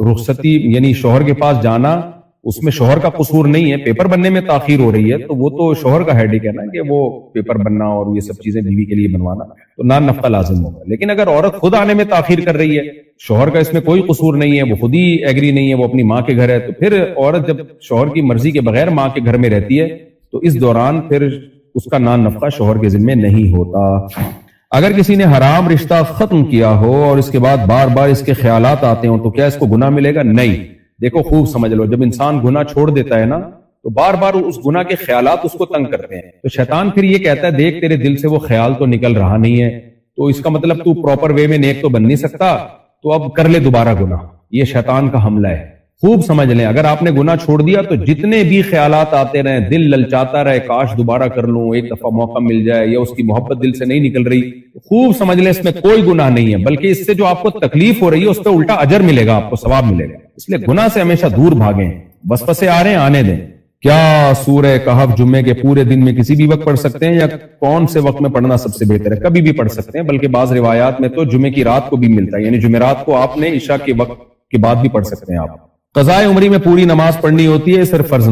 رخصتی یعنی شوہر کے پاس جانا اس میں شوہر کا قصور نہیں ہے، پیپر بننے میں تاخیر ہو رہی ہے تو وہ تو شوہر کا ہیڈیک ہے نا کہ وہ پیپر بننا اور یہ سب چیزیں بیوی کے لیے بنوانا، تو نان نفقہ لازم ہوگا۔ لیکن اگر عورت خود آنے میں تاخیر کر رہی ہے، شوہر کا اس میں کوئی قصور نہیں ہے، وہ خود ہی ایگری نہیں ہے، وہ اپنی ماں کے گھر ہے، تو پھر عورت جب شوہر کی مرضی کے بغیر ماں کے گھر میں رہتی ہے تو اس دوران پھر اس کا نان نفقہ شوہر کے ذمہ نہیں ہوتا۔ اگر کسی نے حرام رشتہ ختم کیا ہو اور اس کے بعد بار بار اس کے خیالات آتے ہوں تو کیا اس کو گناہ ملے گا؟ نہیں۔ دیکھو خوب سمجھ لو، جب انسان گناہ چھوڑ دیتا ہے نا تو بار بار اس گناہ کے خیالات اس کو تنگ کرتے ہیں، تو شیطان پھر یہ کہتا ہے دیکھ تیرے دل سے وہ خیال تو نکل رہا نہیں ہے، تو اس کا مطلب تو پراپر وے میں نیک تو بن نہیں سکتا، تو اب کر لے دوبارہ گناہ۔ یہ شیطان کا حملہ ہے، خوب سمجھ لیں۔ اگر آپ نے گناہ چھوڑ دیا تو جتنے بھی خیالات آتے رہیں، دل للچاتا رہے کاش دوبارہ کر لوں، ایک دفعہ موقع مل جائے، یا اس کی محبت دل سے نہیں نکل رہی، خوب سمجھ لیں اس میں کوئی گناہ نہیں ہے، بلکہ اس سے جو آپ کو تکلیف ہو رہی ہے اس پہ الٹا اجر ملے گا، آپ کو ثواب ملے گا۔ اس لیے گناہ سے ہمیشہ دور بھاگیں، وسوسے آ رہے ہیں آنے دیں۔ کیا سورہ کہف جمعے کے پورے دن میں کسی بھی وقت پڑھ سکتے ہیں، یا کون سے وقت میں پڑھنا سب سے بہتر ہے؟ کبھی بھی پڑھ سکتے ہیں، بلکہ بعض روایات میں تو جمعے کی رات کو بھی ملتا ہے، یعنی جمعرات کو آپ نے عشاء کے وقت کے بعد بھی پڑھ سکتے ہیں آپ۔ قضاء عمری میں پوری نماز پڑھنی ہوتی ہے، صرف فرض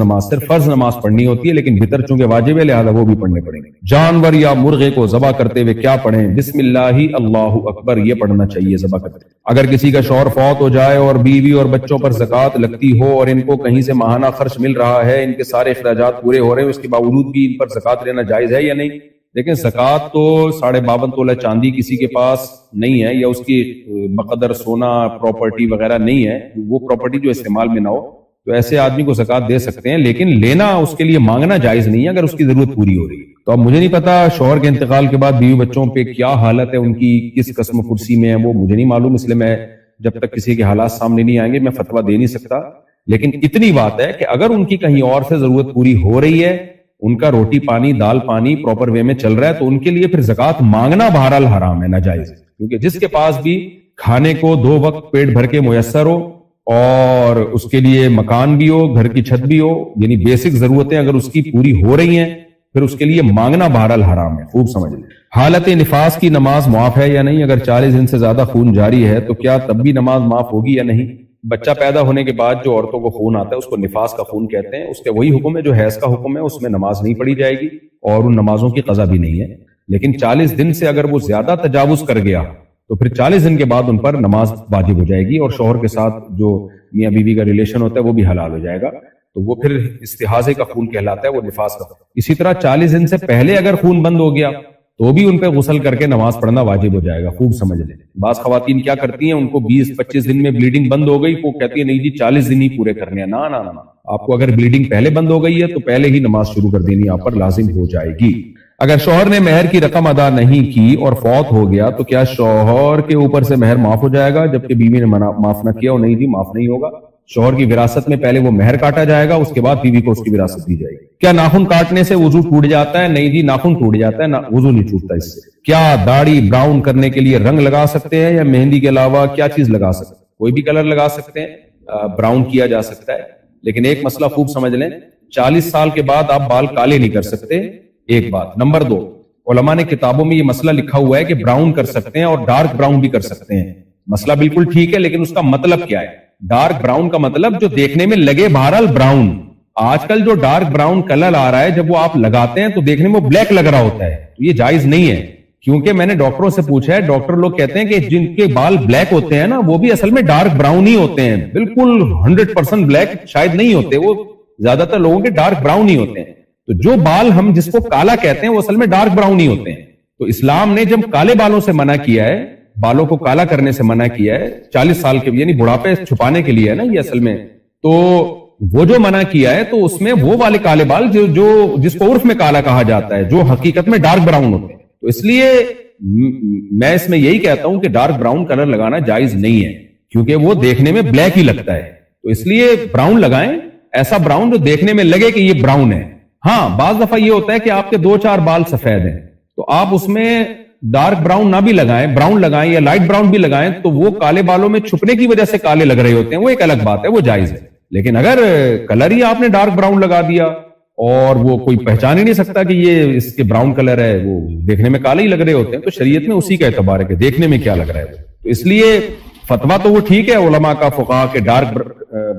نماز پڑھنی ہوتی ہے، لیکن وتر چونکہ واجب ہے لہذا وہ بھی پڑھنے پڑیں گے۔ جانور یا مرغے کو ذبح کرتے ہوئے کیا پڑھیں؟ بسم اللہ اللہ اکبر، یہ پڑھنا چاہیے ذبح کرتے۔ اگر کسی کا شوہر فوت ہو جائے اور بیوی اور بچوں پر زکوٰۃ لگتی ہو اور ان کو کہیں سے ماہانہ خرچ مل رہا ہے، ان کے سارے اخراجات پورے ہو رہے ہیں، اس کے باوجود بھی ان پر زکوٰۃ لینا جائز ہے یا نہیں؟ لیکن زکوٰۃ تو 52.5 تولہ چاندی کسی کے پاس نہیں ہے، یا اس کی بقدر سونا پراپرٹی وغیرہ نہیں ہے، وہ پراپرٹی جو استعمال میں نہ ہو، تو ایسے آدمی کو زکوٰۃ دے سکتے ہیں، لیکن لینا اس کے لیے مانگنا جائز نہیں ہے اگر اس کی ضرورت پوری ہو رہی ہے۔ تو اب مجھے نہیں پتا شوہر کے انتقال کے بعد بیوی بچوں پہ کیا حالت ہے، ان کی کس قسم کرسی میں ہے، وہ مجھے نہیں معلوم، اس لیے میں جب تک کسی کے حالات سامنے نہیں آئیں گے میں فتویٰ دے نہیں سکتا۔ لیکن اتنی بات ہے کہ اگر ان کی کہیں اور سے ضرورت پوری ہو رہی ہے، ان کا روٹی پانی دال پانی پراپر وے میں چل رہا ہے، تو ان کے لیے پھر زکوٰۃ مانگنا بہرحال حرام ہے، ناجائز ہے، کیونکہ جس کے پاس بھی کھانے کو 2 وقت پیٹ بھر کے میسر ہو اور اس کے لیے مکان بھی ہو، گھر کی چھت بھی ہو، یعنی بیسک ضرورتیں اگر اس کی پوری ہو رہی ہیں، پھر اس کے لیے مانگنا بہرحال حرام ہے، خوب سمجھ لیں۔ حالت نفاس کی نماز معاف ہے یا نہیں؟ اگر 40 دن سے زیادہ خون جاری ہے تو کیا تب بھی نماز معاف ہوگی یا نہیں؟ بچہ پیدا ہونے کے بعد جو عورتوں کو خون آتا ہے اس کو نفاس کا خون کہتے ہیں، اس کے وہی حکم ہے جو حیض کا حکم ہے، اس میں نماز نہیں پڑھی جائے گی اور ان نمازوں کی قضا بھی نہیں ہے۔ لیکن 40 دن سے اگر وہ زیادہ تجاوز کر گیا تو پھر 40 دن کے بعد ان پر نماز واجب ہو جائے گی، اور شوہر کے ساتھ جو میاں بیوی کا ریلیشن ہوتا ہے وہ بھی حلال ہو جائے گا، تو وہ پھر استحاضے کا خون کہلاتا ہے، وہ نفاس کا۔ اسی طرح 40 دن سے پہلے اگر خون بند ہو گیا تو بھی ان پہ غسل کر کے نماز پڑھنا واجب ہو جائے گا، خوب سمجھ لیں۔ بعض خواتین کیا کرتی ہیں، ان کو 20-25 دن میں بلیڈنگ بند ہو گئی، وہ کہتی ہے نہیں جی 40 دن ہی پورے کرنے ہیں۔ نا نا نا، آپ کو اگر بلیڈنگ پہلے بند ہو گئی ہے تو پہلے ہی نماز شروع کر دینی آپ پر لازم ہو جائے گی۔ اگر شوہر نے مہر کی رقم ادا نہیں کی اور فوت ہو گیا تو کیا شوہر کے اوپر سے مہر معاف ہو جائے گا جبکہ بیوی نے معاف نہ کیا؟ اور نہیں جی معاف نہیں ہوگا، شوہر کی وراثت میں پہلے وہ مہر کاٹا جائے گا، اس کے بعد بیوی کو اس کی وراثت دی جائے گی۔ کیا ناخن کاٹنے سے وضو ٹوٹ جاتا ہے؟ نہیں جی ناخن ٹوٹ جاتا ہے، وضو نہیں ٹوٹتا اس سے۔ کیا داڑھی براؤن کرنے کے لیے رنگ لگا سکتے ہیں یا مہندی کے علاوہ کیا چیز لگا سکتے ہیں؟ کوئی بھی کلر لگا سکتے ہیں، براؤن کیا جا سکتا ہے، لیکن ایک مسئلہ خوب سمجھ لیں، 40 سال کے بعد آپ بال کالے نہیں کر سکتے، ایک بات۔ نمبر 2، علماء نے کتابوں میں یہ مسئلہ لکھا ہوا ہے کہ براؤن کر سکتے ہیں اور ڈارک براؤن بھی کر سکتے ہیں، مسئلہ بالکل ٹھیک ہے، لیکن اس کا مطلب کیا ہے؟ ڈارک براؤن کا مطلب جو دیکھنے میں لگے بہرحال براؤن۔ آج کل جو ڈارک براؤن کلر آ رہا ہے جب وہ آپ لگاتے ہیں تو دیکھنے میں بلیک لگ رہا ہوتا ہے، تو یہ جائز نہیں ہے، کیونکہ میں نے ڈاکٹروں سے پوچھا ہے، ڈاکٹر لوگ کہتے ہیں کہ جن کے بال بلیک ہوتے ہیں نا وہ بھی اصل میں ڈارک براؤن ہی ہوتے ہیں، بالکل 100% بلیک شاید نہیں ہوتے، وہ زیادہ تر لوگوں کے ڈارک براؤن ہی ہوتے ہیں۔ تو جو بال ہم جس کو کالا کہتے ہیں وہ اصل میں ڈارک براؤن ہی ہوتے ہیں۔ تو اسلام نے جب کالے بالوں سے منع کیا ہے، بالوں کو کالا کرنے سے منع کیا ہے 40 سال کے، یعنی بڑھاپے چھپانے کے لیے ہے نا یہ اصل میں، تو وہ جو منع کیا ہے تو اس میں وہ والے کالے بال جو جس کو عرف میں کالا کہا جاتا ہے، جو حقیقت میں ڈارک براؤن ہوتے ہیں، تو اس لیے میں اس میں یہی کہتا ہوں کہ ڈارک براؤن کلر لگانا جائز نہیں ہے، کیونکہ وہ دیکھنے میں بلیک ہی لگتا ہے، تو اس لیے براؤن لگائیں، ایسا براؤن جو دیکھنے میں لگے کہ یہ براؤن ہے، ہاں بعض دفعہ یہ ہوتا ہے کہ آپ کے 2-4 بال سفید ہیں تو آپ اس میں ڈارک براؤن نہ بھی لگائیں، براؤن لگائیں یا لائٹ براؤن بھی لگائیں تو وہ کالے بالوں میں چھپنے کی وجہ سے کالے لگ رہے ہوتے ہیں، وہ ایک الگ بات ہے، وہ جائز ہے۔ لیکن اگر کلر ہی آپ نے ڈارک براؤن لگا دیا اور وہ کوئی پہچان ہی نہیں سکتا کہ یہ اس کے براؤن کلر ہے، وہ دیکھنے میں کالے ہی لگ رہے ہوتے ہیں، تو شریعت میں اسی کا اعتبار ہے کہ دیکھنے میں کیا لگ رہا ہے۔ تو اس لیے فتویٰ تو وہ ٹھیک ہے علماء کا، فقہا کے ڈارک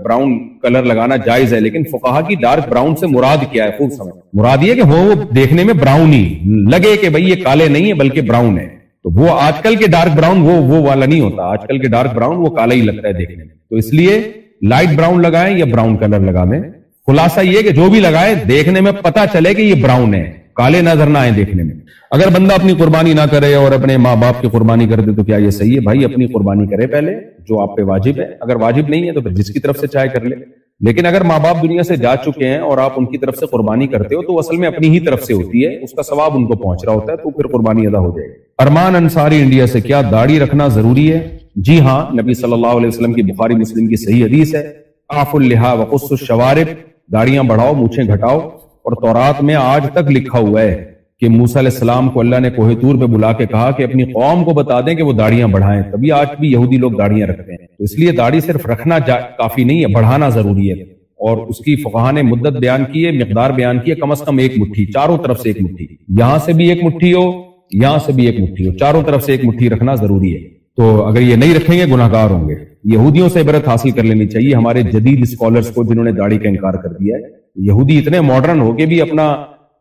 براؤن کلر لگانا جائز ہے، لیکن فقہا کی ڈارک براؤن سے مراد کیا ہے خوب سمجھ، مراد یہ کہ وہ دیکھنے میں براؤن ہی لگے کہ بھئی یہ کالے نہیں ہے بلکہ براؤن ہے۔ تو وہ آج کل کے ڈارک براؤن وہ والا نہیں ہوتا، آج کل کے ڈارک براؤن وہ کالا ہی لگتا ہے دیکھنے میں۔ تو اس لیے لائٹ براؤن لگائیں یا براؤن کلر لگا دیں، خلاصہ یہ کہ جو بھی لگائے دیکھنے میں پتا چلے کہ یہ براؤن ہے، کالے نظر نہ آئے دیکھنے میں۔ اگر بندہ اپنی قربانی نہ کرے اور اپنے ماں باپ کی قربانی کر دے تو کیا یہ صحیح ہے؟ بھائی اپنی قربانی کرے پہلے جو آپ پہ واجب ہے، اگر واجب نہیں ہے تو پھر جس کی طرف سے چاہے کر لے، لیکن اگر ماں باپ دنیا سے جا چکے ہیں اور آپ ان کی طرف سے قربانی کرتے ہو تو اصل میں اپنی ہی طرف سے ہوتی ہے، اس کا ثواب ان کو پہنچ رہا ہوتا ہے، تو پھر قربانی ادا ہو جائے گی۔ ارمان انصاری انڈیا سے، کیا داڑھی رکھنا ضروری ہے؟ جی ہاں، نبی صلی اللہ علیہ وسلم کی بخاری مسلم کی صحیح حدیث ہے، اعفوا اللحى وقصوا الشوارب، داڑیاں بڑھاؤ مونچھیں گھٹاؤ، اور تورات میں آج تک لکھا ہوا ہے کہ موسیٰ علیہ السلام کو اللہ نے کوہ طور پہ بلا کے کہا کہ اپنی قوم کو بتا دیں کہ وہ داڑیاں بڑھائیں، تبھی آج بھی یہودی لوگ داڑیاں رکھتے ہیں۔ تو اس لیے داڑھی صرف رکھنا کافی نہیں ہے، بڑھانا ضروری ہے، اور اس کی فقہا نے مدت بیان کی ہے، مقدار بیان کی ہے، کم از کم 1 مٹھی، چاروں طرف سے 1 مٹھی، یہاں سے بھی 1 مٹھی ہو، یہاں سے بھی 1 مٹھی ہو، چاروں طرف سے 1 مٹھی رکھنا ضروری ہے۔ تو اگر یہ نہیں رکھیں گے گناہ گار ہوں گے۔ یہودیوں سے عبرت حاصل کر لینی چاہیے، ہمارے جدید اسکالرز کو جنہوں نے داڑھی کا انکار کر دیا ہے۔ یہودی اتنے ماڈرن ہو کے بھی اپنا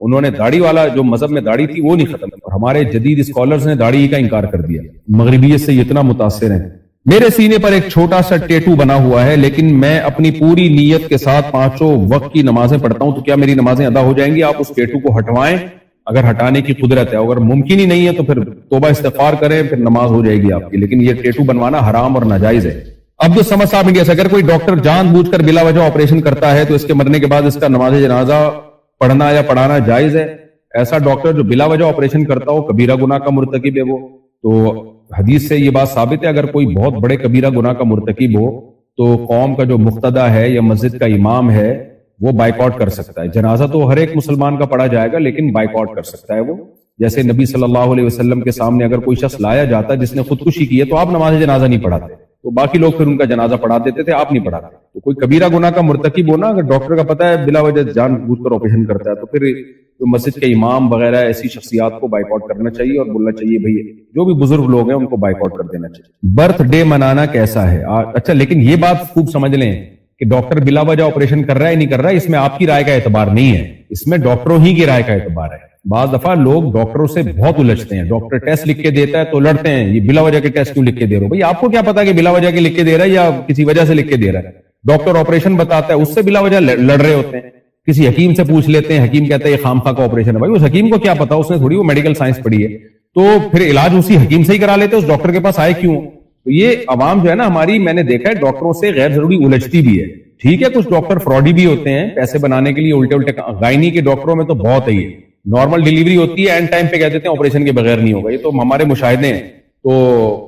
انہوں نے داڑھی والا جو مذہب میں داڑھی تھی وہ نہیں ختم، اور ہمارے جدید اسکالرز نے داڑھی کا انکار کر دیا، مغربیت سے اتنا متاثر ہیں۔ میرے سینے پر ایک چھوٹا سا ٹیٹو بنا ہوا ہے، لیکن میں اپنی پوری نیت کے ساتھ 5 وقت کی نمازیں پڑھتا ہوں، تو کیا میری نمازیں ادا ہو جائیں گی؟ آپ اس ٹیٹو کو ہٹوائیں اگر ہٹانے کی قدرت ہے، اگر ممکن ہی نہیں ہے تو پھر توبہ استغفار کریں، پھر نماز ہو جائے گی آپ کی، لیکن یہ ٹیٹو بنوانا حرام اور ناجائز ہے۔ عبد الصمد صاحب انڈیا سے، اگر کوئی ڈاکٹر جان بوجھ کر بلا وجہ آپریشن کرتا ہے تو اس کے مرنے کے بعد اس کا نماز جنازہ پڑھنا یا پڑھانا جائز ہے؟ ایسا ڈاکٹر جو بلا وجہ آپریشن کرتا ہو کبیرہ گناہ کا مرتکب ہے وہ، تو حدیث سے یہ بات ثابت ہے اگر کوئی بہت بڑے کبیرہ گناہ کا مرتکب ہو تو قوم کا جو مقتدی ہے یا مسجد کا امام ہے وہ بائیکاٹ کر سکتا ہے۔ جنازہ تو ہر ایک مسلمان کا پڑھا جائے گا لیکن بائیکاٹ کر سکتا ہے وہ، جیسے نبی صلی اللہ علیہ وسلم کے سامنے اگر کوئی شخص لایا جاتا ہے جس نے خودکشی کی ہے تو آپ نماز جنازہ نہیں پڑھاتے، تو باقی لوگ پھر ان کا جنازہ پڑھا دیتے تھے، آپ نہیں پڑھاتے۔ تو کوئی کبیرہ گناہ کا مرتکب ہونا، اگر ڈاکٹر کا پتہ ہے بلا وجہ جان بوجھ کر آپریشن کرتا ہے تو پھر مسجد کے امام وغیرہ ایسی شخصیات کو بائیکاٹ کرنا چاہیے اور بولنا چاہیے بھئی جو بھی بزرگ لوگ ہیں ان کو بائیکاٹ کر دینا چاہیے۔ برتھ ڈے منانا کیسا ہے؟ اچھا، لیکن یہ بات خوب سمجھ لیں کہ ڈاکٹر بلا وجہ آپریشن کر رہا ہے نہیں کر رہا ہے، اس میں آپ کی رائے کا اعتبار نہیں ہے، اس میں ڈاکٹروں ہی کی رائے کا اعتبار ہے۔ بعض دفعہ لوگ ڈاکٹروں سے بہت الجھتے ہیں، ڈاکٹر ٹیسٹ لکھ کے دیتا ہے تو لڑتے ہیں، یہ بلا وجہ کے ٹیسٹ کیوں لکھ کے دے رہے ہو؟ بھئی آپ کو کیا پتا کہ بلا وجہ کے لکھ کے دے رہا ہے یا کسی وجہ سے لکھ کے دے رہا ہے؟ ڈاکٹر آپریشن بتاتا ہے اس سے بلا وجہ لڑ رہے ہوتے ہیں۔ کسی حکیم سے پوچھ لیتے ہیں، حکیم کہتا ہے یہ خام خواہ کا آپریشن ہے، بھائی اس حکیم کو کیا پتا، اس نے تھوڑی وہ میڈیکل سائنس پڑھی ہے، تو پھر علاج اسی حکیم سے ہی کرا لیتے، اس ڈاکٹر کے پاس آئے کیوں؟ تو یہ عوام جو ہے نا ہماری، میں نے دیکھا ہے ڈاکٹروں سے غیر ضروری الجھتی بھی ہے۔ ٹھیک ہے کچھ ڈاکٹر فراڈی بھی ہوتے ہیں پیسے بنانے کے لیے، الٹے گائنی کے ڈاکٹروں میں تو بہت ہے، یہ نارمل ڈیلیوری ہوتی ہے اینڈ ٹائم پہ کہہ دیتے ہیں آپریشن کے بغیر نہیں ہوگا، یہ تو ہمارے مشاہدے ہیں، تو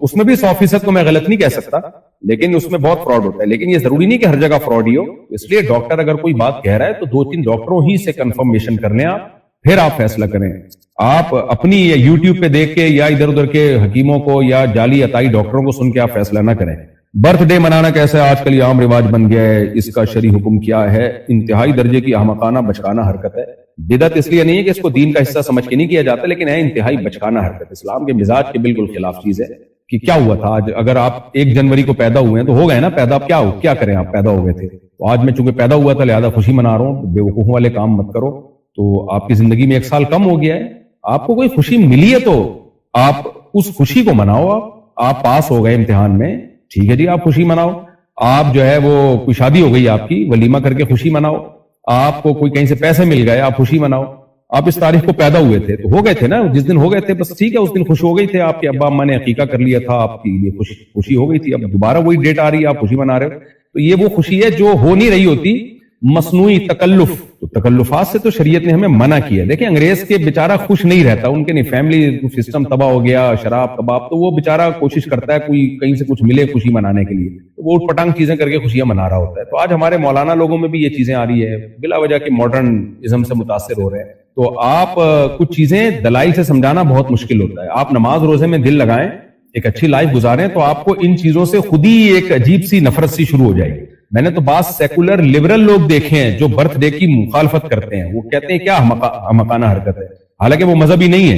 اس میں بھی 100% کو میں غلط نہیں کہہ سکتا، لیکن اس میں بہت فراڈ ہوتا ہے، لیکن یہ ضروری نہیں کہ ہر جگہ فراڈ ہی ہو، اس لیے ڈاکٹر اگر کوئی بات کہہ رہا ہے تو 2-3 ڈاکٹروں ہی سے کنفرمیشن کر لیں آپ، پھر آپ فیصلہ کریں۔ آپ اپنی یوٹیوب پہ دیکھ کے یا ادھر ادھر کے حکیموں کو یا جعلی عطائی ڈاکٹروں کو سن کے آپ فیصلہ نہ کریں۔ برتھ ڈے منانا کیسا ہے؟ آج کل یہ عام رواج بن گیا ہے، اس کا شرعی حکم کیا ہے؟ انتہائی درجے کی احمقانہ بچکانہ حرکت ہے۔ بدعت اس لیے نہیں ہے کہ اس کو دین کا حصہ سمجھ کے نہیں کیا جاتا، لیکن ہے انتہائی بچکانہ حرکت، اسلام کے مزاج کے بالکل خلاف چیز ہے۔ کہ کیا ہوا تھا آج؟ اگر آپ 1 جنوری کو پیدا ہوئے ہیں تو ہو گئے نا پیدا، اب کیا کریں، آپ پیدا ہو گئے تھے، تو آج میں چونکہ پیدا ہوا تھا لہذا خوشی منا رہا ہوں، بے وقوفوں والے کام مت کرو۔ تو آپ کی زندگی میں 1 سال کم ہو گیا ہے، آپ کو کوئی خوشی ملی ہے تو آپ اس خوشی کو مناؤ۔ آپ پاس ہو گئے امتحان میں، ٹھیک ہے جی، آپ خوشی مناؤ۔ آپ جو ہے وہ کوئی شادی ہو گئی آپ کی، ولیمہ کر کے خوشی مناؤ۔ آپ کو کوئی کہیں سے پیسے مل گئے، آپ خوشی مناؤ۔ آپ اس تاریخ کو پیدا ہوئے تھے تو ہو گئے تھے نا، جس دن ہو گئے تھے بس ٹھیک ہے، اس دن خوش ہو گئی تھے، آپ کے ابا اماں نے عقیقہ کر لیا تھا، آپ کی یہ خوشی ہو گئی تھی، اب دوبارہ وہی ڈیٹ آ رہی ہے، آپ خوشی منا رہے ہو، تو یہ وہ خوشی ہے جو ہو نہیں رہی ہوتی، مصنوعی تکلف، تو تکلفات سے تو شریعت نے ہمیں منع کیا. دیکھیں انگریز کے بیچارہ خوش نہیں رہتا، ان کے نہیں فیملی سسٹم تباہ ہو گیا، شراب کباب، تو وہ بیچارہ کوشش کرتا ہے کوئی کہیں سے کچھ ملے خوشی منانے کے لیے، تو وہ پٹانگ چیزیں کر کے خوشیاں منا رہا ہوتا ہے. تو آج ہمارے مولانا لوگوں میں بھی یہ چیزیں آ رہی ہے، بلا وجہ کے ماڈرن ازم سے متاثر ہو رہے ہیں. تو آپ کچھ چیزیں دلائل سے سمجھانا بہت مشکل ہوتا ہے. آپ نماز روزے میں دل لگائیں، ایک اچھی لائف گزاریں، تو آپ کو ان چیزوں سے خود ہی ایک عجیب سی نفرت سی شروع ہو جائے گی. میں نے تو بعض سیکولر لبرل لوگ دیکھے ہیں جو برتھ ڈے کی مخالفت کرتے ہیں، وہ کہتے ہیں کیا احمقانہ حرکت ہے، حالانکہ وہ مذہبی نہیں ہے.